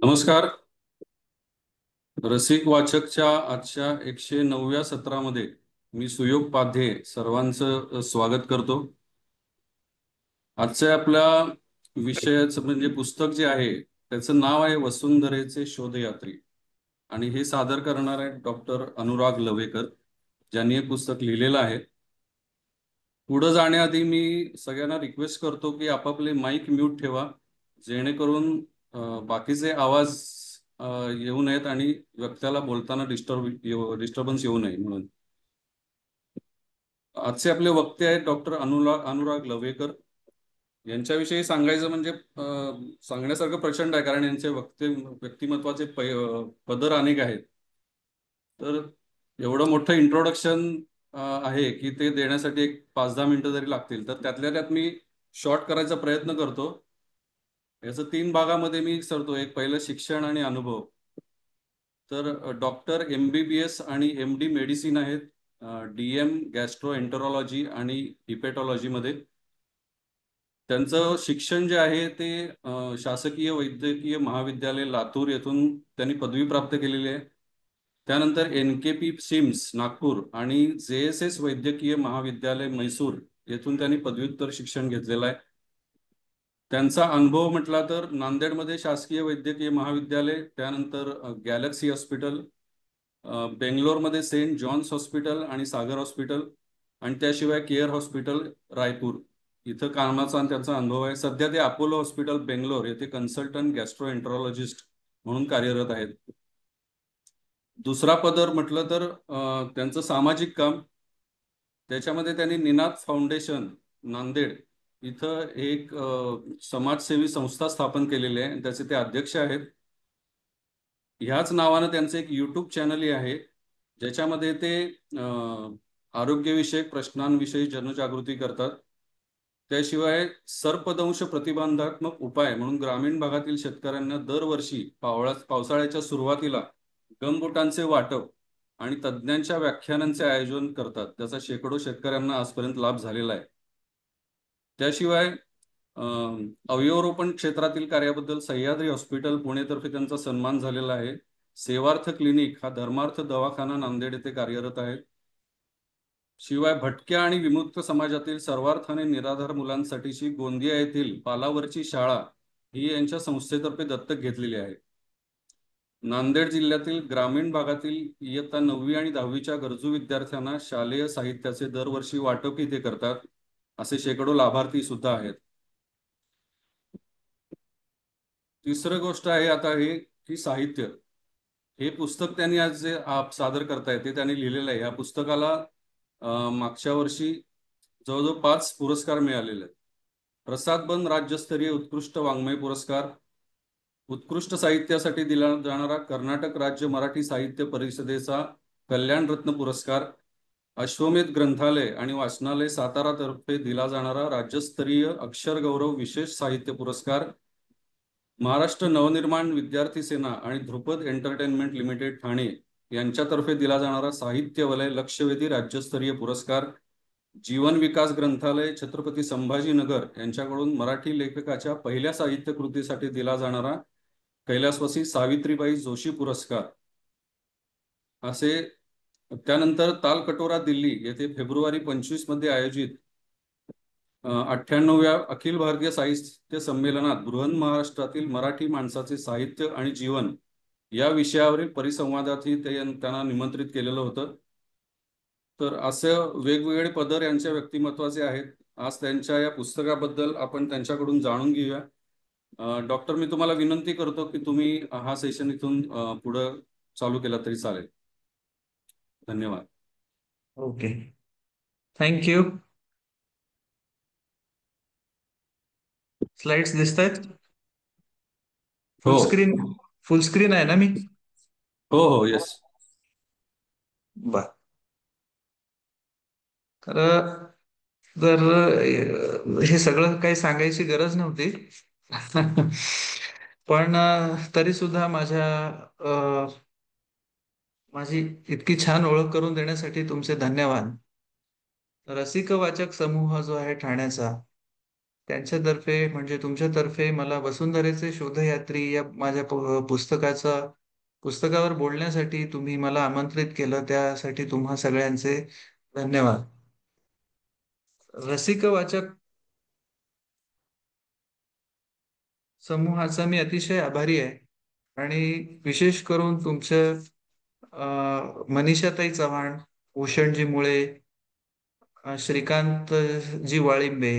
नमस्कार. रसिक वाचकच्या आजच्या 109व्या सत्रामध्ये मी सुयोग पाध्ये सर्वांचं स्वागत करतो. आजच्या आपल्या विषयाचं म्हणजे पुस्तक जे आहे त्याचं नाव आहे वसुंधरेचे शोधयात्री आणि हे सादर करणार आहे डॉक्टर अनुराग लवेकर, ज्यांनी हे पुस्तक लिहिलेलं आहे. पुढे जाण्याआधी मी सगळ्यांना रिक्वेस्ट करतो की आपापले माईक म्यूट ठेवा, जेणेकरून बाकीचे आवाज येऊ नयेत आणि वक्त्याला बोलताना डिस्टर्बन्स येऊ नये म्हणून. आजचे आपले वक्ते आहेत डॉक्टर अनुराग लवेकर. यांच्याविषयी सांगायचं म्हणजे सांगण्यासारखं प्रचंड आहे, कारण यांचे व्यक्तिमत्वाचे पदर अनेक आहेत. तर एवढं मोठं इंट्रोडक्शन आहे की ते देण्यासाठी एक 5-10 मिनिटं जरी लागतील, तर त्यातल्या त्यात मी शॉर्ट करायचा प्रयत्न करतो. याचं 3 भागामध्ये मी सरतो. एक पहिलं शिक्षण आणि अनुभव. तर डॉक्टर MBBS आणि MD मेडिसिन आहेत, DM गॅस्ट्रोएंटरॉलॉजी आणि हिपॅटॉलॉजीमध्ये. त्यांचं शिक्षण जे आहे ते शासकीय वैद्यकीय महाविद्यालय लातूर येथून त्यांनी पदवी प्राप्त केलेली आहे. त्यानंतर NKP सिम्स नागपूर आणि JSS वैद्यकीय महाविद्यालय मैसूर येथून त्यांनी पदव्युत्तर शिक्षण घेतलेलं आहे. त्यांचा अनुभव म्हटला तर नांदेडमध्ये शासकीय वैद्यकीय महाविद्यालय, त्यानंतर गॅलेक्सी हॉस्पिटल, बेंगलोरमध्ये सेंट जॉन्स हॉस्पिटल आणि सागर हॉस्पिटल, आणि त्याशिवाय केअर हॉस्पिटल रायपूर इथं कामाचा त्यांचा अनुभव आहे. सध्या ते अपोलो हॉस्पिटल बेंगलोर येथे कन्सल्टंट गॅस्ट्रोएंटरॉलॉजिस्ट म्हणून कार्यरत आहेत. दुसरा पदर म्हटलं तर त्यांचं सामाजिक काम. त्याच्यामध्ये त्यांनी निनाद फाउंडेशन नांदेड इथं एक समाजसेवी संस्था स्थापन केलेली आहे, त्याचे ते अध्यक्ष आहेत. ह्याच नावानं त्यांचं एक यूट्यूब चॅनलही आहे, ज्याच्यामध्ये ते आरोग्यविषयक प्रश्नांविषयी जनजागृती करतात. त्याशिवाय सर्पदंश प्रतिबंधात्मक उपाय म्हणून ग्रामीण भागातील शेतकऱ्यांना दरवर्षी पावसाळ्याच्या सुरुवातीला गमबुटांचे वाटप आणि तज्ज्ञांच्या व्याख्यानांचे आयोजन करतात. त्याचा शेकडो शेतकऱ्यांना आजपर्यंत लाभ झालेला आहे. त्याशिवाय अवयवरोपण क्षेत्रातील कार्याबद्दल सह्याद्री हॉस्पिटल पुणेतर्फे त्यांचा सन्मान झालेला आहे. सेवार्थ क्लिनिक हा धर्मार्थ दवाखाना नांदेड येथे कार्यरत आहे. शिवाय भटक्या आणि विमुक्त समाजातील सर्वार्थ आणि निराधार मुलांसाठीची गोंदिया येथील पालावरची शाळा ही यांच्या संस्थेतर्फे दत्तक घेतलेली आहे. नांदेड जिल्ह्यातील ग्रामीण भागातील इयत्ता 9वी आणि 10वीच्या गरजू विद्यार्थ्यांना शालेय साहित्याचे दरवर्षी वाटपही ते करतात. असे शेकडो लाभार्थी सुद्धा आहेत. तिसरं गोष्ट आहे आता हे की साहित्य. हे पुस्तक त्यांनी आज जे सादर करतायत ते त्यांनी लिहिलेलं आहे. या पुस्तकाला मागच्या वर्षी जवळजवळ 5 पुरस्कार मिळालेले आहेत. प्रसाद बन राज्यस्तरीय उत्कृष्ट वाङ्मय पुरस्कार, उत्कृष्ट साहित्यासाठी दिला जाणारा कर्नाटक राज्य मराठी साहित्य परिषदेचा कल्याण रत्न पुरस्कार, अश्वमेध ग्रंथालय आणि वाचनालय सातारा तर्फे दिला जाणारा राज्यस्तरीय अक्षर गौरव विशेष साहित्य पुरस्कार, महाराष्ट्र नवनिर्माण विद्यार्थी सेना आणि ध्रुपद एंटरटेनमेंट लिमिटेड ठाणे यांच्यातर्फे दिला जाणारा साहित्य वलय लक्षवेधी राज्यस्तरीय पुरस्कार, जीवन विकास ग्रंथालय छत्रपती संभाजीनगर यांच्याकडून मराठी लेखकाच्या पहिल्या साहित्य कृतीसाठी दिला जाणारा कैलासवासी सावित्रीबाई जोशी पुरस्कार असे. त्यानंतर तालकटोरा दिल्ली येथे फेब्रुवारी 25 मध्ये आयोजित 98व्या अखिल भारतीय साहित्य संमेलनात बृहन महाराष्ट्रातील मराठी माणसाचे साहित्य आणि जीवन या विषयावरील परिसंवादातही त्यांना निमंत्रित केलेलं होतं. तर असं वेगवेगळे पदर यांच्या व्यक्तिमत्वाचे आहेत. आज त्यांच्या या पुस्तकाबद्दल आपण त्यांच्याकडून जाणून घेऊया. डॉक्टर, मी तुम्हाला विनंती करतो की तुम्ही हा सेशन इथून पुढे चालू केला तरी चालेल. धन्यवाद. Okay, thank you. स्लाइड्स दिसत आहेत? हो फुल स्क्रीन आहे ना मी? हो हो, येस. बर. तर जर हे सगळं काही सांगायची गरज नव्हती. पण तरी सुद्धा माझी इतकी छान ओळख करून देण्यासाठी तुमचे धन्यवाद. रसिक वाचक समूह जो आहे ठाण्याचा, त्यांच्यातर्फे म्हणजे तुमच्यातर्फे मला वसुंधरेचे शोधयात्री या माझ्या पुस्तकावर बोलण्यासाठी तुम्ही मला आमंत्रित केलं, त्यासाठी तुम्हा सगळ्यांचे धन्यवाद. रसिक वाचक समूहाचा मी अतिशय आभारी आहे. आणि विशेष करून तुमचं मनीषाताई चव्हाण, भूषणजी मुळे, श्रीकांतजी वाळिंबे,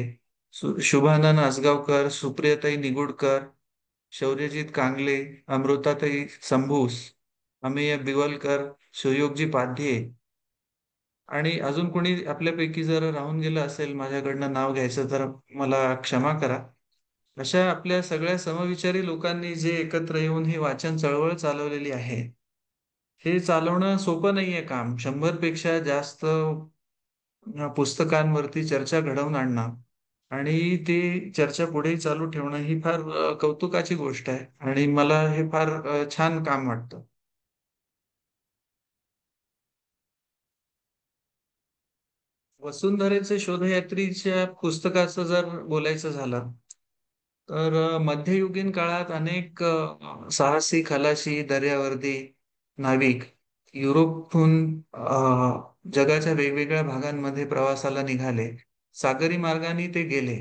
शुभानन आसगावकर, सुप्रियाताई निगुडकर, शौर्यजीत कांगले, अमृताताई संभूस, अमेय बिवलकर, सुयोगजी पाध्ये, आणि अजून कोणी आपल्यापैकी जर राहून गेलं असेल माझ्याकडनं नाव घ्यायचं तर मला क्षमा करा. अशा आपल्या सगळ्या समविचारी लोकांनी जे एकत्र येऊन ही वाचन चळवळ चालवलेली आहे, हे चालवणं सोपं नाहीये काम. 100 पेक्षा जास्त पुस्तकांवरती चर्चा घडवून आणणं आणि ती चर्चा पुढेही चालू ठेवणं ही फार कौतुकाची गोष्ट आहे आणि मला हे फार छान काम वाटतं. वसुंधरेचे शोधयात्रीच्या पुस्तकाचं जर बोलायचं झालं तर मध्ययुगीन काळात अनेक साहसी खलाशी दर्यावर्दी नाविक युरोपहून जगाच्या वेगवेगळ्या भागांमध्ये प्रवासाला निघाले. सागरी मार्गाने ते गेले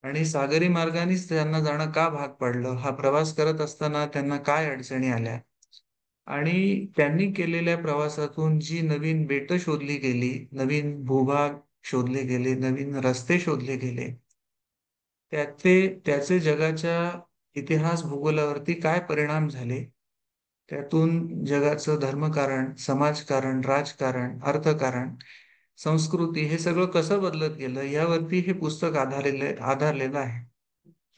आणि सागरी मार्गानेच त्यांना जाणं का भाग पडलं, हा प्रवास करत असताना त्यांना काय अडचणी आल्या आणि त्यांनी केलेल्या प्रवासातून जी नवीन बेटं शोधली गेली, नवीन भूभाग शोधले गेले, नवीन रस्ते शोधले गेले, त्याचे जगाच्या इतिहास भूगोलावरती काय परिणाम झाले, त्यातून जगाचं धर्मकारण, समाजकारण, राजकारण, अर्थकारण, संस्कृती हे सगळं कसं बदलत गेलं यावरती हे पुस्तक आधारलेलं आहे.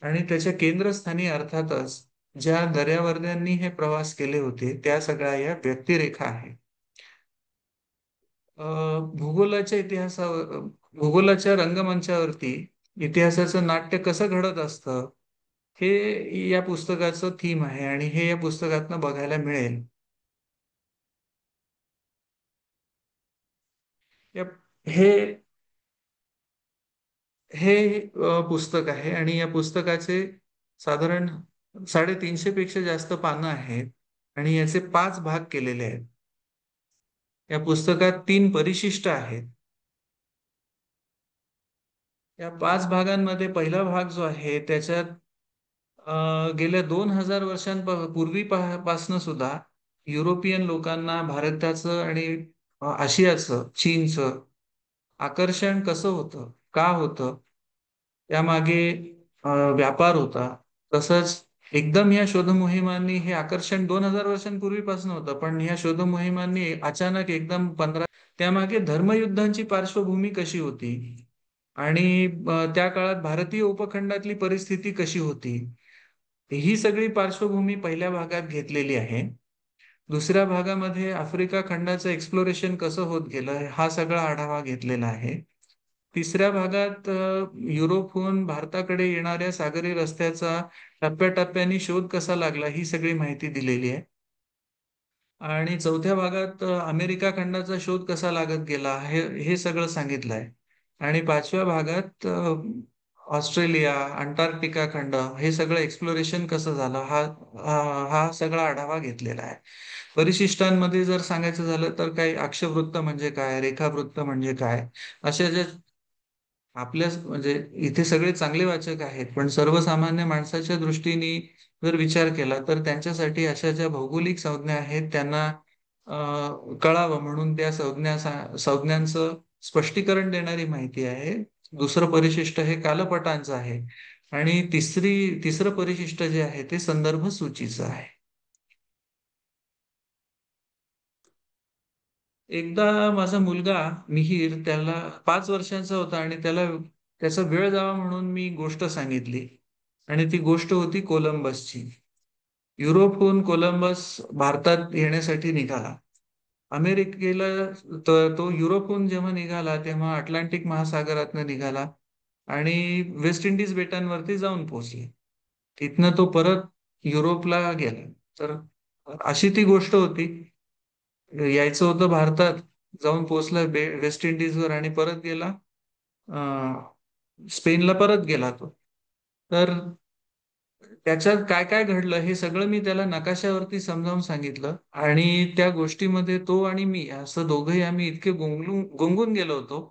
आणि त्याच्या केंद्रस्थानी अर्थातच ज्या दर्यावर्द्यांनी हे प्रवास केले होते त्या सगळ्या या व्यक्तिरेखा आहे. अ, भूगोलाच्या इतिहासावर भूगोलाच्या रंगमंचावरती इतिहासाचं नाट्य कसं घडत असतं, हे या पुस्तकाचं थीम आहे आणि हे या पुस्तकातनं बघायला मिळेल. या- हे हे पुस्तक आहे आणि या पुस्तकाचे साधारण 350 पेक्षा जास्त पानं आहेत आणि याचे 5 भाग केलेले आहेत. या पुस्तकात 3 परिशिष्ट आहेत. या 5 भागांमध्ये पहिला भाग जो आहे त्याच्यात गेल्या 2000 वर्षांपूर्वी पासनं सुद्धा युरोपियन लोकांना भारताचं आणि आशियाचं, चीनचं आकर्षण कसं होतं, का होतं, त्यामागे व्यापार होता. तसंच एकदम या शोधमोहिमांनी हे आकर्षण 2000 वर्षांपूर्वीपासून होतं, पण ह्या शोधमोहिमांनी अचानक एकदम त्यामागे धर्मयुद्धांची पार्श्वभूमी कशी होती आणि त्या काळात भारतीय उपखंडातली परिस्थिती कशी होती, ही सगळी पार्श्वभूमी पहिल्या भागात घेतलेली आहे. दुसऱ्या भागामध्ये आफ्रिका खंडाचं एक्सप्लोरेशन कसं होत गेलं हा सगळा आढावा घेतलेला आहे. तिसऱ्या भागात युरोपहून भारताकडे येणाऱ्या सागरी रस्त्याचा टप्प्याटप्प्याने शोध कसा लागला ही सगळी माहिती दिलेली आहे. आणि चौथ्या भागात अमेरिका खंडाचा शोध कसा लागत गेला हे सगळं सांगितलं आहे. आणि पाचव्या भागात ऑस्ट्रेलिया, अंटार्क्टिका खंड हे सगळं एक्सप्लोरेशन कसं झालं हा सगळा आढावा घेतलेला आहे. परिशिष्टांमध्ये जर सांगायचं झालं तर काही अक्षवृत्त म्हणजे काय, रेखावृत्त म्हणजे काय, अशा ज्या आपल्या म्हणजे इथे सगळे चांगले वाचक आहेत, पण सर्वसामान्य माणसाच्या दृष्टीने जर विचार केला तर त्यांच्यासाठी अशा ज्या भौगोलिक संज्ञा आहेत त्यांना कळावं म्हणून त्या संज्ञांचं स्पष्टीकरण देणारी माहिती आहे. दुसरं परिशिष्ट हे कालपटांचं आहे आणि तिसरं परिशिष्ट जे आहे ते संदर्भ सूचीचं आहे. एकदा माझा मुलगा मिहीर, त्याला 5 वर्षांचा होता आणि त्याचा वेळ जावा म्हणून मी गोष्ट सांगितली आणि ती गोष्ट होती कोलंबसची. युरोपहून कोलंबस भारतात येण्यासाठी निघाला. अमेरिकेला तो युरोपहून जेव्हा निघाला तेव्हा अटलांटिक महासागरातनं निघाला आणि वेस्ट इंडिज बेटांवरती जाऊन पोहोचले. तिथनं तो परत युरोपला गेला. तर अशी ती गोष्ट होती. यायचं होतं भारतात, जाऊन पोहोचला वेस्ट इंडिजवर आणि परत गेला स्पेनला परत गेला तो. तर त्याच्यात काय काय घडलं हे सगळं मी त्याला नकाशावरती समजावून सांगितलं, आणि त्या गोष्टीमध्ये तो आणि मी असं दोघंही आम्ही इतके गुंगून गेलो होतो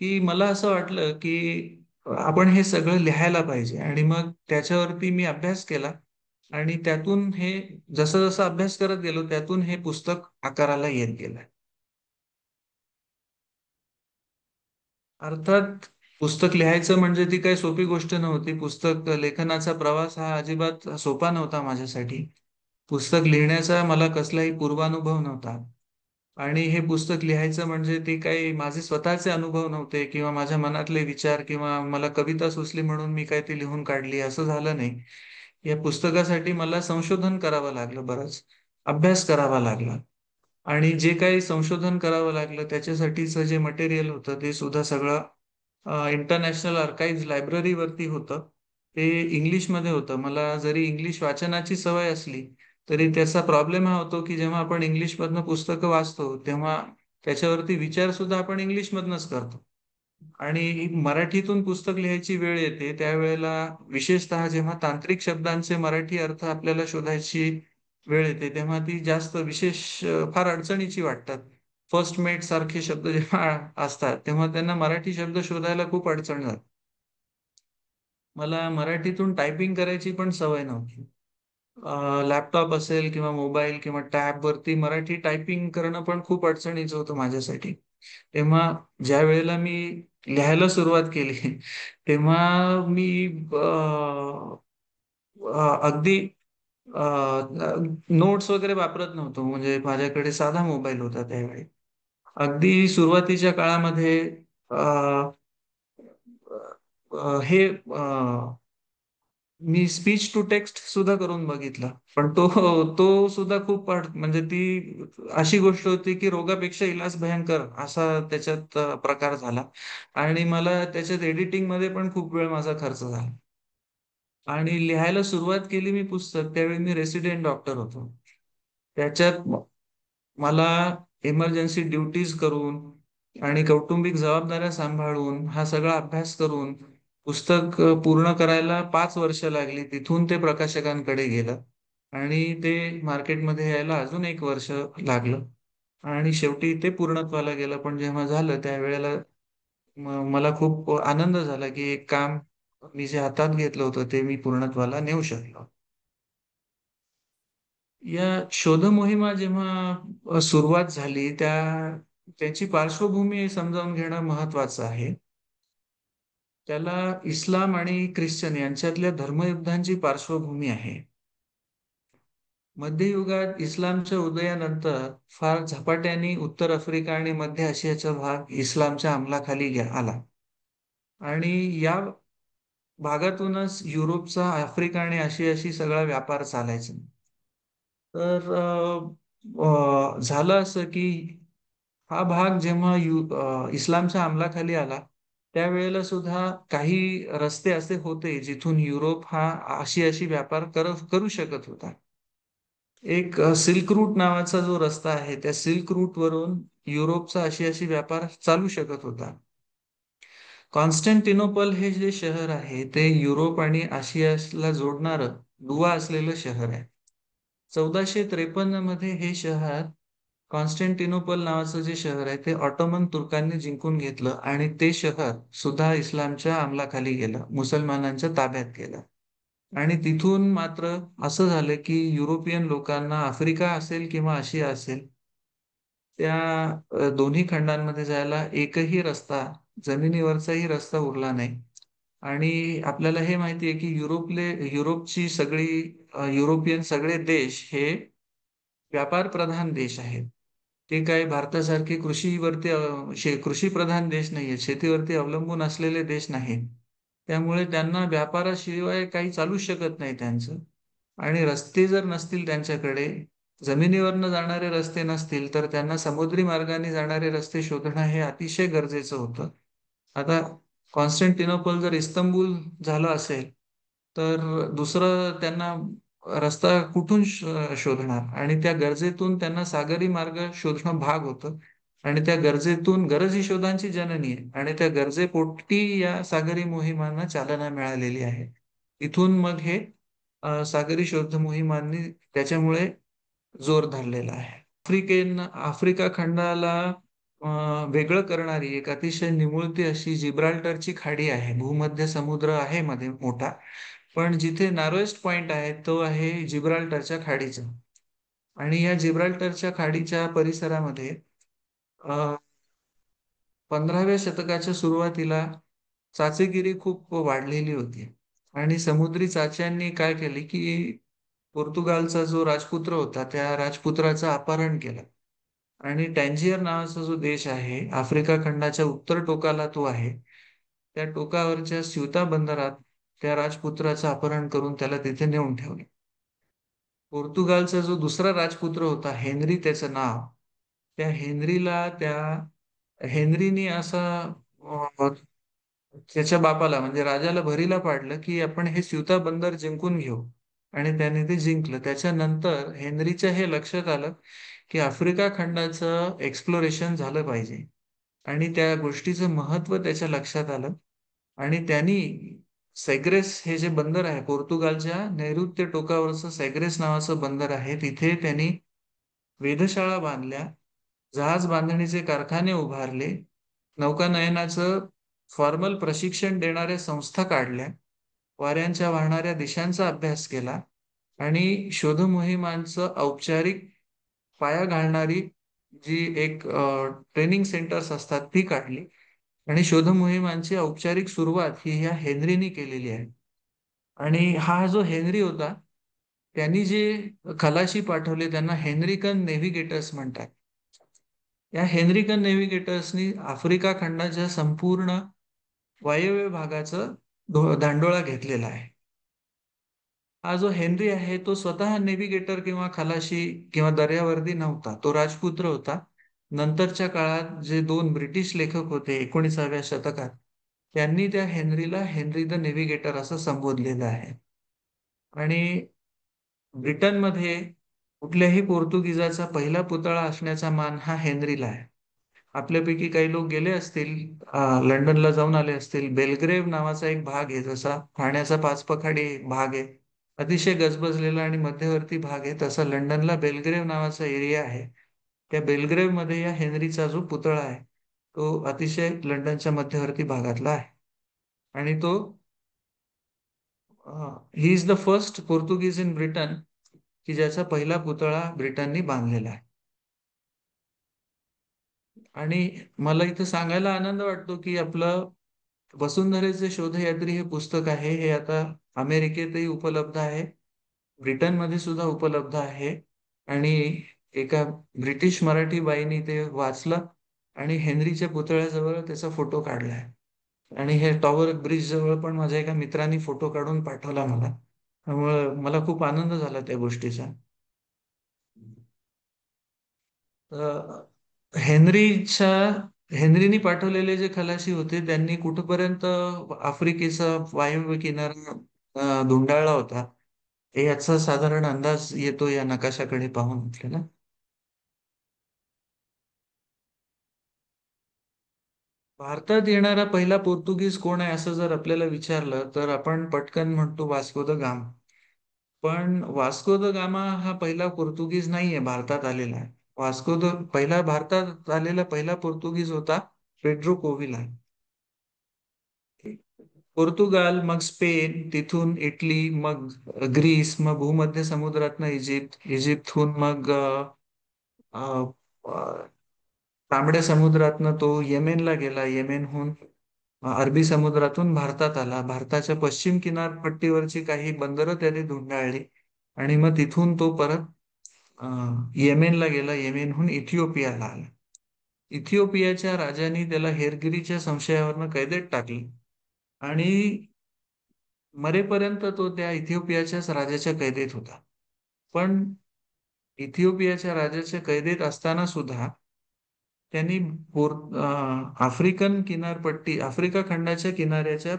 की मला असं वाटलं की आपण हे सगळं लिहायला पाहिजे. आणि मग त्याच्यावरती मी अभ्यास केला, आणि त्यातून हे जसं जसं अभ्यास करत गेलो त्यातून हे पुस्तक आकाराला येत गेलं. अर्थात पुस्तक लिहायचं म्हणजे ती काही सोपी गोष्ट नव्हती. पुस्तक लेखनाचा प्रवास हा अजिबात सोपा नव्हता माझ्यासाठी. पुस्तक लिहिण्याचा मला कसलाही पूर्वानुभव नव्हता. आणि हे पुस्तक लिहायचं म्हणजे ते काही माझे स्वतःचे अनुभव नव्हते, किंवा माझ्या मनातले विचार, किंवा मला कविता सुचली म्हणून मी काय ती लिहून काढली, असं झालं नाही. या पुस्तकासाठी मला संशोधन करावं लागलं, बरंच अभ्यास करावा लागला. आणि जे काही संशोधन करावं लागलं त्याच्यासाठीचं जे मटेरियल होतं ते सुद्धा सगळं इंटरनॅशनल आर्काइव्ज लायब्ररीवरती होतं. ते इंग्लिशमध्ये होतं. मला जरी इंग्लिश वाचनाची सवय असली तरी त्याचा प्रॉब्लेम हा होतो की जेव्हा आपण इंग्लिशमधनं पुस्तकं वाचतो तेव्हा त्याच्यावरती विचार सुद्धा आपण इंग्लिशमधनंच करतो. आणि मराठीतून पुस्तक लिहायची वेळ येते त्यावेळेला, विशेषतः जेव्हा तांत्रिक शब्दांचे मराठी अर्थ आपल्याला शोधायची वेळ येते, तेव्हा ती जास्त विशेष फार अडचणीची वाटतात. फर्स्ट मेट सारखे शब्द जेव्हा असतात तेव्हा त्यांना मराठी शब्द शोधायला खूप अडचण जाते. मला मराठीतून टायपिंग करायची पण सवय नव्हती. लॅपटॉप असेल किंवा मोबाईल किंवा टॅब वरती मराठी टायपिंग करणं पण खूप अडचणीचं होतं माझ्यासाठी. तेव्हा ज्या वेळेला मी लिहायला सुरुवात केली तेव्हा मी अगदी नोट्स वगैरे वापरत नव्हतो. म्हणजे माझ्याकडे साधा मोबाईल होता त्यावेळी. अगदी सुरुवातीच्या काळामध्ये अ, हे मी स्पीच टू टेक्स्ट सुद्धा करून बघितला, पण तो तो सुद्धा खूप म्हणजे ती अशी गोष्ट होती की रोगापेक्षा इलाज भयंकर असा त्याच्यात प्रकार झाला. आणि मला त्याच्यात एडिटिंग मध्ये पण खूप वेळ माझा खर्च झाला. आणि लिहायला सुरुवात केली मी पुस्तक त्यावेळी मी रेसिडेंट डॉक्टर होतो. त्याच्यात मला इमर्जन्सी ड्युटीज करून आणि कौटुंबिक जबाबदाऱ्या सांभाळून हा सगळा अभ्यास करून पुस्तक पूर्ण करायला 5 वर्ष लागली. तिथून ते प्रकाशकांकडे गेलं आणि ते मार्केटमध्ये यायला अजून 1 वर्ष लागलं, आणि शेवटी ते पूर्णत्वाला गेलं. पण जेव्हा झालं त्यावेळेला मला खूप आनंद झाला की एक काम मी जे हातात घेतलं होतं ते मी पूर्णत्वाला नेऊ शकलो. या शोध मोहिमा जेव्हा सुरुवात झाली त्याची पार्श्वभूमी समजावून घेणं महत्वाचं आहे. त्याला इस्लाम आणि ख्रिश्चन यांच्यातल्या धर्मयुद्धांची पार्श्वभूमी आहे. मध्ययुगात इस्लामच्या उदयानंतर फार झपाट्याने उत्तर आफ्रिका आणि मध्य आशियाचा भाग इस्लामच्या अंमलाखाली आला. आणि या भागातूनच युरोपचा आफ्रिका आणि आशियाशी सगळा व्यापार चालायचा. तर झालं असं की हा भाग जेव्हा इस्लामच्या अंमलाखाली आला त्यावेळेला सुद्धा काही रस्ते असे होते जिथून युरोप हा आशियाशी व्यापार करू शकत होता. एक सिल्क रूट नावाचा जो रस्ता आहे त्या सिल्क रूट वरून युरोपचा आशियाशी व्यापार चालू शकत होता. कॉन्स्टँटिनोपल हे जे शहर आहे ते युरोप आणि आशियाला जोडणारं दुवा असलेलं शहर आहे. 1453 मध्ये हे शहर, कॉन्स्टँटिनोपल नावाचं जे शहर आहे ते ऑटोमन तुर्कांनी जिंकून घेतलं आणि ते शहर सुद्धा इस्लामच्या अंमलाखाली गेलं, मुसलमानांच्या ताब्यात गेलं. आणि तिथून मात्र असं झालं की युरोपियन लोकांना आफ्रिका असेल किंवा आशिया असेल त्या दोन्ही खंडांमध्ये जायला एकही रस्ता, जमिनीवरचाही रस्ता उरला नाही. आणि आपल्याला हे माहिती आहे की युरोपची सगळी युरोपियन सगळे देश हे व्यापार प्रधान देश आहेत. ते काही भारतासारखे कृषी प्रधान देश नाहीये, शेतीवरती अवलंबून असलेले देश नाहीत. त्यामुळे त्यांना व्यापाराशिवाय काही चालूच शकत नाही त्यांचं. आणि रस्ते जर नसतील त्यांच्याकडे, जमिनीवरनं जाणारे रस्ते नसतील, तर त्यांना समुद्री मार्गाने जाणारे रस्ते शोधणं हे अतिशय गरजेचं होतं. आता कॉन्स्टँटिनोपल जर इस्तंबूल झालं असेल तर दुसरं त्यांना रस्ता कुठून शोधणार, आणि त्या गरजेतून त्यांना सागरी मार्ग शोधणं भाग होतं. आणि त्या गरजेतून, गरज ही शोधांची जननी आहे आणि त्या गरजेपोटी या सागरी मोहिमांना चालना मिळालेली आहे. इथून मग हे सागरी शोध मोहिमांनी त्याच्यामुळे जोर धरलेला आहे. आफ्रिका खंडाला वेगळं करणारी एक अतिशय निमुळती अशी जिब्राल्टरची खाडी आहे. भूमध्य समुद्र आहे मध्ये मोठा, पण जिथे नॅरोएस्ट पॉइंट आहे तो आहे जिब्राल्टरच्या खाडीचा. आणि या जिब्राल्टरच्या खाडीच्या परिसरामध्ये 15व्या शतकाच्या सुरुवातीला चाचेगिरी खूप वाढलेली होती. आणि समुद्री चाच्यांनी काय केले की पोर्तुगालचा जो राजपुत्र होता त्या राजपुत्राचं अपहरण केलं. आणि टँजियर नावाचा जो देश आहे, आफ्रिका खंडाच्या उत्तर टोकाला तो आहे, त्या टोकावरच्या स्युता बंदरात त्या राजपुत्राचं अपहरण करून त्याला तिथे नेऊन ठेवले. पोर्तुगालचा जो दुसरा राजपुत्र होता, हेनरी त्याचं नाव, त्या हेनरीनी असा त्याच्या बापाला म्हणजे राजाला भरीला पाडलं की आपण हे स्युता बंदर जिंकून घेऊ. आणि त्याने ते जिंकलं. त्याच्यानंतर हेनरीच्या हे लक्षात आलं की आफ्रिका खंडाचं एक्सप्लोरेशन झालं पाहिजे. आणि त्या गोष्टीचं महत्त्व त्याच्या लक्षात आलं. आणि त्यांनी सेग्रेस हे जे बंदर आहे, पोर्तुगालच्या नैऋत्य टोकावरचं सेग्रेस नावाचं बंदर आहे, तिथे त्यांनी वेधशाळा बांधल्या, जहाज बांधणीचे कारखाने उभारले, नौकानयनाचं फॉर्मल प्रशिक्षण देणाऱ्या संस्था काढल्या, वाऱ्यांच्या वाहणाऱ्या दिशांचा अभ्यास केला आणि शोध मोहिमांचं औपचारिक पाया घालणारी जी एक ट्रेनिंग सेंटर्स असतात ती काढली. आणि शोध मोहिमांची औपचारिक सुरुवात ही ह्या हेनरीनी केलेली आहे. आणि हा जो हेनरी होता त्यांनी जे खलाशी पाठवले त्यांना हेनरिकन नेव्हिगेटर्स म्हणतात. या हेनरिकन नेव्हिगेटर्सनी आफ्रिका खंडाच्या संपूर्ण वायव्य भागाचं धांडोळा घेतलेला आहे. हा जो हेनरी आहे तो स्वतः नेव्हिगेटर किंवा खलाशी किंवा दर्यावर्दी नव्हता, तो राजपुत्र होता. नंतरच्या काळात जे दोन ब्रिटिश लेखक होते 19व्या शतकात, त्यांनी त्या हेनरीला हेनरी द नेव्हिगेटर असं संबोधलेलं आहे. आणि ब्रिटनमध्ये कुठल्याही पोर्तुगीजाचा पहिला पुतळा असण्याचा मान हा हेनरीला आहे. आपल्यापैकी काही लोक गेले असतील, लंडनला जाऊन आले असतील. बेलग्रेव्ह नावाचा एक भाग आहे, जसा ठाण्याचा पाचपखाडी भाग आहे, अतिशय गजबजलेला आणि मध्यवर्ती भाग आहे, तसा लंडनला बेलग्रेव्ह नावाचा एरिया आहे. त्या बेलग्रेव्ह मध्ये या हेनरीचा जो पुतळा आहे तो अतिशय लंडनच्या मध्यवर्ती भागातला आहे. आणि तो he is the first Portuguese in Britain की ज्याचा पहिला पुतळा ब्रिटननी बांधलेला आहे. आणि मला इथं सांगायला आनंद वाटतो की आपलं वसुंधरेचे शोधयात्री हे पुस्तक आहे, हे आता अमेरिकेतही उपलब्ध आहे, ब्रिटनमध्ये सुद्धा उपलब्ध आहे. आणि एका ब्रिटिश मराठी बाईनी ते वाचलं आणि हेनरीच्या पुतळ्याजवळ त्याचा फोटो काढलाय. आणि हे टॉवर ब्रिज जवळ पण माझ्या एका मित्राने फोटो काढून पाठवला मला, त्यामुळे मला खूप आनंद झाला त्या गोष्टीचा. अ, हेनरीच्या हेनरीनी पाठवलेले जे खलाशी होते त्यांनी कुठपर्यंत आफ्रिकेचा वायव्य किनारा धुंडाळला होता हे याचा साधारण अंदाज येतो या नकाशाकडे पाहून आपल्याला. भारतात येणारा पहिला पोर्तुगीज कोण आहे असं जर आपल्याला विचारलं तर आपण पटकन म्हणतो वास्को द गामा. पण वास्को द गामा हा पहिला पोर्तुगीज नाहीये भारतात आलेला आहे. पहिला भारतात आलेला पहिला पोर्तुगीज होता पेड्रो कोविला. पोर्तुगाल, मग स्पेन, तिथून इटली, मग ग्रीस, मग भूमध्य समुद्रातनं इजिप्त, इजिप्तहून मग अ, अ, तांबड्या समुद्रातनं तो येमेनला गेला, येमेनहून अरबी समुद्रातून भारतात आला, भारताच्या पश्चिम किनारपट्टीवरची काही बंदरं त्याने धुंडाळली. आणि मग तिथून तो परत अ, येमेनला गेला, येमेनहून इथिओपियाला आला. इथिओपियाच्या राजाने त्याला हेरगिरीच्या संशयावरनं कैदेत टाकले. आणि मरेपर्यंत तो त्या इथिओपियाच्याच राजाच्या कैदेत होता. पण इथिओपियाच्या राजाच्या कैदेत असताना सुद्धा त्यांनी आफ्रिका खंडाच्या किनाऱ्याच्या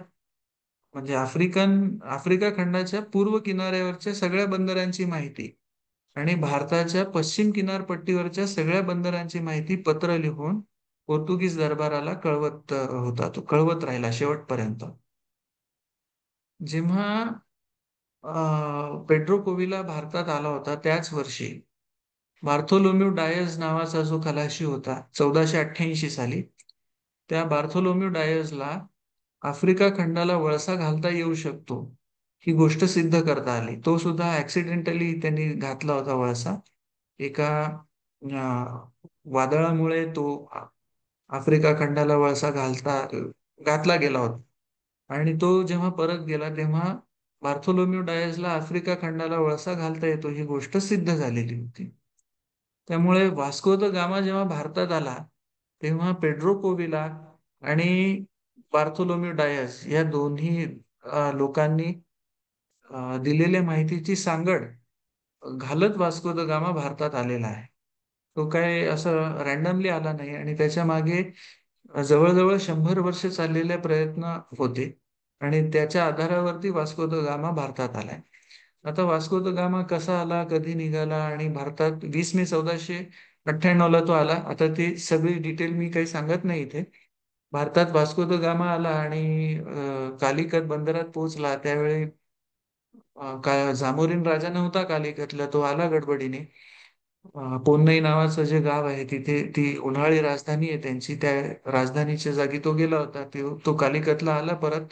म्हणजे आफ्रिका खंडाच्या पूर्व किनाऱ्यावरच्या सगळ्या बंदरांची माहिती आणि भारताच्या पश्चिम किनारपट्टीवरच्या सगळ्या बंदरांची माहिती पत्र लिहून पोर्तुगीज दरबाराला कळवत होता. तो कळवत राहिला शेवटपर्यंत. जेव्हा पेड्रो कोविला भारतात आला होता त्याच वर्षी बार्थोलोम्यू डायस नावाचा जो खलाशी होता 1488 साली, त्या बार्थोलोम्यू डायसला आफ्रिका खंडाला वळसा घालता येऊ शकतो ही गोष्ट सिद्ध करता आली. तो सुद्धा ऍक्सिडेंटली त्यांनी घातला होता वळसा. एका वादळामुळे तो आफ्रिका खंडाला वळसा घातला गेला होता. आणि तो जेव्हा परत गेला तेव्हा बार्थोलोम्यू डायसला आफ्रिका खंडाला वळसा घालता येतो ही गोष्ट सिद्ध झालेली होती. त्यामुळे वास्को द गामा जेव्हा भारतात आला तेव्हा पेड्रो कोविला आणि बार्थोलोम्यू डायस या दोन्ही लोकांनी दिलेल्या माहितीची सांगड घालत वास्को द गामा भारतात आलेला आहे. तो काय असं रॅन्डमली आला नाही आणि त्याच्या मागे जवळजवळ 100 वर्ष चाललेले प्रयत्न होते आणि त्याच्या आधारावरती वास्को द गामा भारतात आलाय. आता वास्को द गामा कसा आला, कधी निघाला आणि भारतात 20 मे 1498 ला तो आला. आता ती सगळी डिटेल मी काही सांगत नाही इथे. भारतात वास्को द गामा आला आणि कालिकत बंदरात पोहोचला त्यावेळी काय झामोरीन राजा नव्हता कालिकतला, तो आला गडबडीने. पोन्नई नावाचं जे गाव आहे तिथे ती उन्हाळी राजधानी आहे त्यांची, त्या राजधानीच्या जागी तो गेला होता. तो कालिकतला आला परत.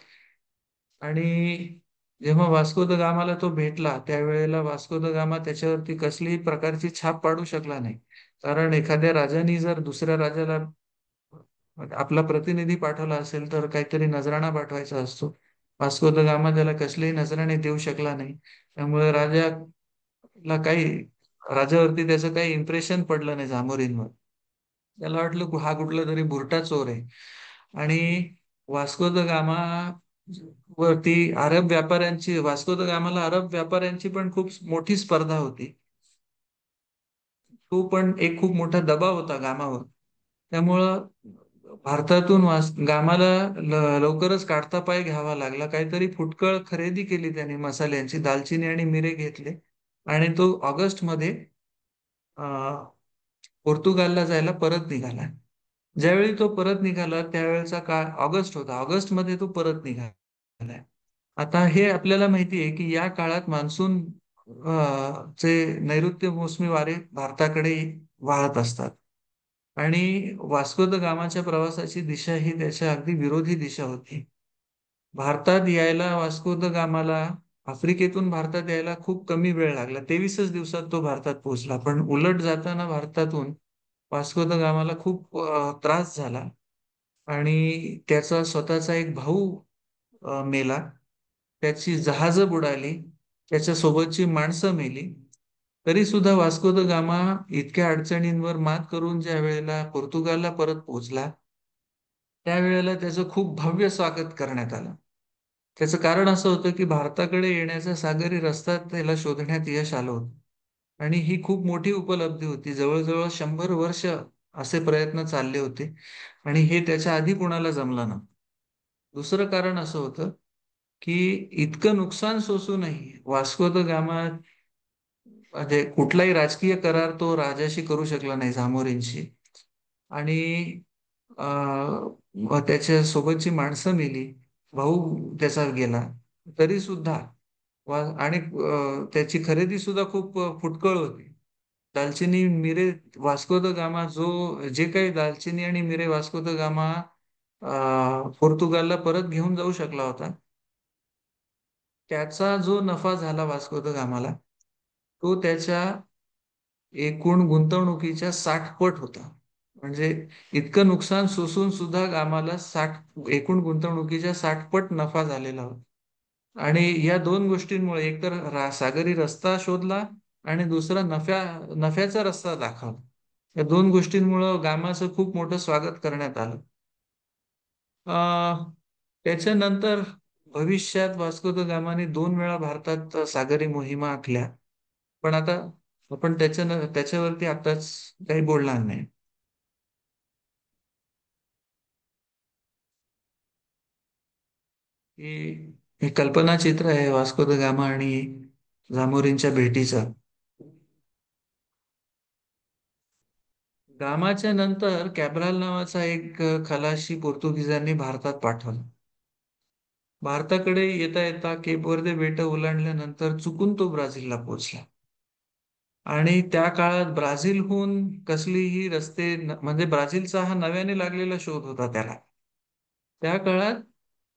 आणि जेव्हा वास्को द गामाला तो भेटला त्यावेळेला वास्को द गामा त्याच्यावरती कसलीही प्रकारची छाप पाडू शकला नाही. कारण एखाद्या राजाने जर दुसऱ्या राजाला आपला प्रतिनिधी पाठवला असेल तर काहीतरी नजराणा पाठवायचा असतो. वास्को द गामा त्याला कसलेही नजराणे देऊ शकला नाही. त्यामुळे काही राजावरती त्याचं काही इम्प्रेशन पडलं नाही झामोरीनवर. त्याला वाटलं हा कुठला तरी बुरटा चोर आहे. आणि वास्को द गामा वरती वास्को द गामाला अरब व्यापाऱ्यांची पण खूप मोठी स्पर्धा होती. तो पण एक खूप मोठा दबाव होता गामावर. त्यामुळं भारतातून गामाला लवकरच काढता पाय घ्यावा लागला. काहीतरी फुटकळ खरेदी केली त्याने मसाल्यांची, दालचिनी आणि मिरे घेतले आणि तो ऑगस्ट मध्ये पोर्तुगालला जायला परत निघाला. ज्यावेळी तो परत निघाला त्यावेळेचा काळ ऑगस्ट होता. ऑगस्ट मध्ये तो परत निघाला. आता हे आपल्याला माहिती आहे की या काळात मान्सून चे नैऋत्य मोसमी वारे भारताकडे वाहत असतात. आणि वास्को द गामाच्या प्रवासाची दिशा ही त्याच्या अगदी विरोधी दिशा होती. भारतात यायला वास्को द गामाला आफ्रिकेतून भारतात यायला खूप कमी वेळ लागला. 23च दिवसात तो भारतात पोहोचला. पण उलट जाताना भारतातून वास्को द गामाला खूप त्रास झाला आणि त्याचा स्वतःचा एक भाऊ मेला. त्याची जहाजं बुडाली, त्याच्या सोबतची माणसं मेली. तरी सुद्धा वास्को द गामा इतक्या अडचणींवर मात करून ज्या वेळेला पोर्तुगालला परत पोहोचला त्यावेळेला त्याचं खूप भव्य स्वागत करण्यात आलं. त्याचं कारण असं होतं की भारताकडे येण्याचा सागरी रस्ता त्याला शोधण्यात यश आलं होतं. आणि ही खूप मोठी उपलब्धी होती. जवळजवळ 100 वर्ष असे प्रयत्न चालले होते आणि हे त्याच्या आधी कुणाला जमलं नव्हतं. दुसरं कारण असं होतं की इतकं नुकसान सोसूनही वास्को द गामा म्हणजे कुठलाही राजकीय करार तो राजाशी करू शकला नाही झामोरीनशी. आणि त्याच्या सोबतची माणसं मेली, भाऊ त्याचा गेला. तरी सुद्धा आणि त्याची खरेदी सुद्धा खूप फुटकळ होती. दालचिनी मिरे वास्को द गामा जे काही दालचिनी आणि मिरे वास्को द गामा पोर्तुगालला परत घेऊन जाऊ शकला होता त्याचा जो नफा झाला वास्को द गामाला तो त्याच्या एकूण गुंतवणुकीच्या 60 पट होता. म्हणजे इतकं नुकसान सोसून सुद्धा गामाला एकूण गुंतवणुकीच्या 60 पट नफा झालेला होता. आणि या दोन गोष्टींमुळे एकतर सागरी रस्ता शोधला आणि दुसरा नफ्याचा रस्ता दाखवला. या दोन गोष्टींमुळे गामाचं खूप मोठं स्वागत करण्यात आलं. अं, त्याच्यानंतर भविष्यात वास्को द गामाने 2 वेळा भारतात सागरी मोहिमा आखल्या. पण आता आपण त्याच्यावरती आताच काही बोलणार नाही. ही हे कल्पना चित्र आहे वास्को द गामा आणि झामोरीनच्या भेटीचं. कामाच्या नंतर कॅब्राल नावाचा एक खलाशी पोर्तुगीजांनी भारतात पाठवला. भारताकडे येता येता केप वर्दे बेट ओलांडल्यानंतर चुकून तो ब्राझीलला पोहोचला. आणि त्या काळात ब्राझीलहून कसलीही रस्ते म्हणजे ब्राझीलचा हा नव्याने लागलेला शोध होता त्याला. त्या काळात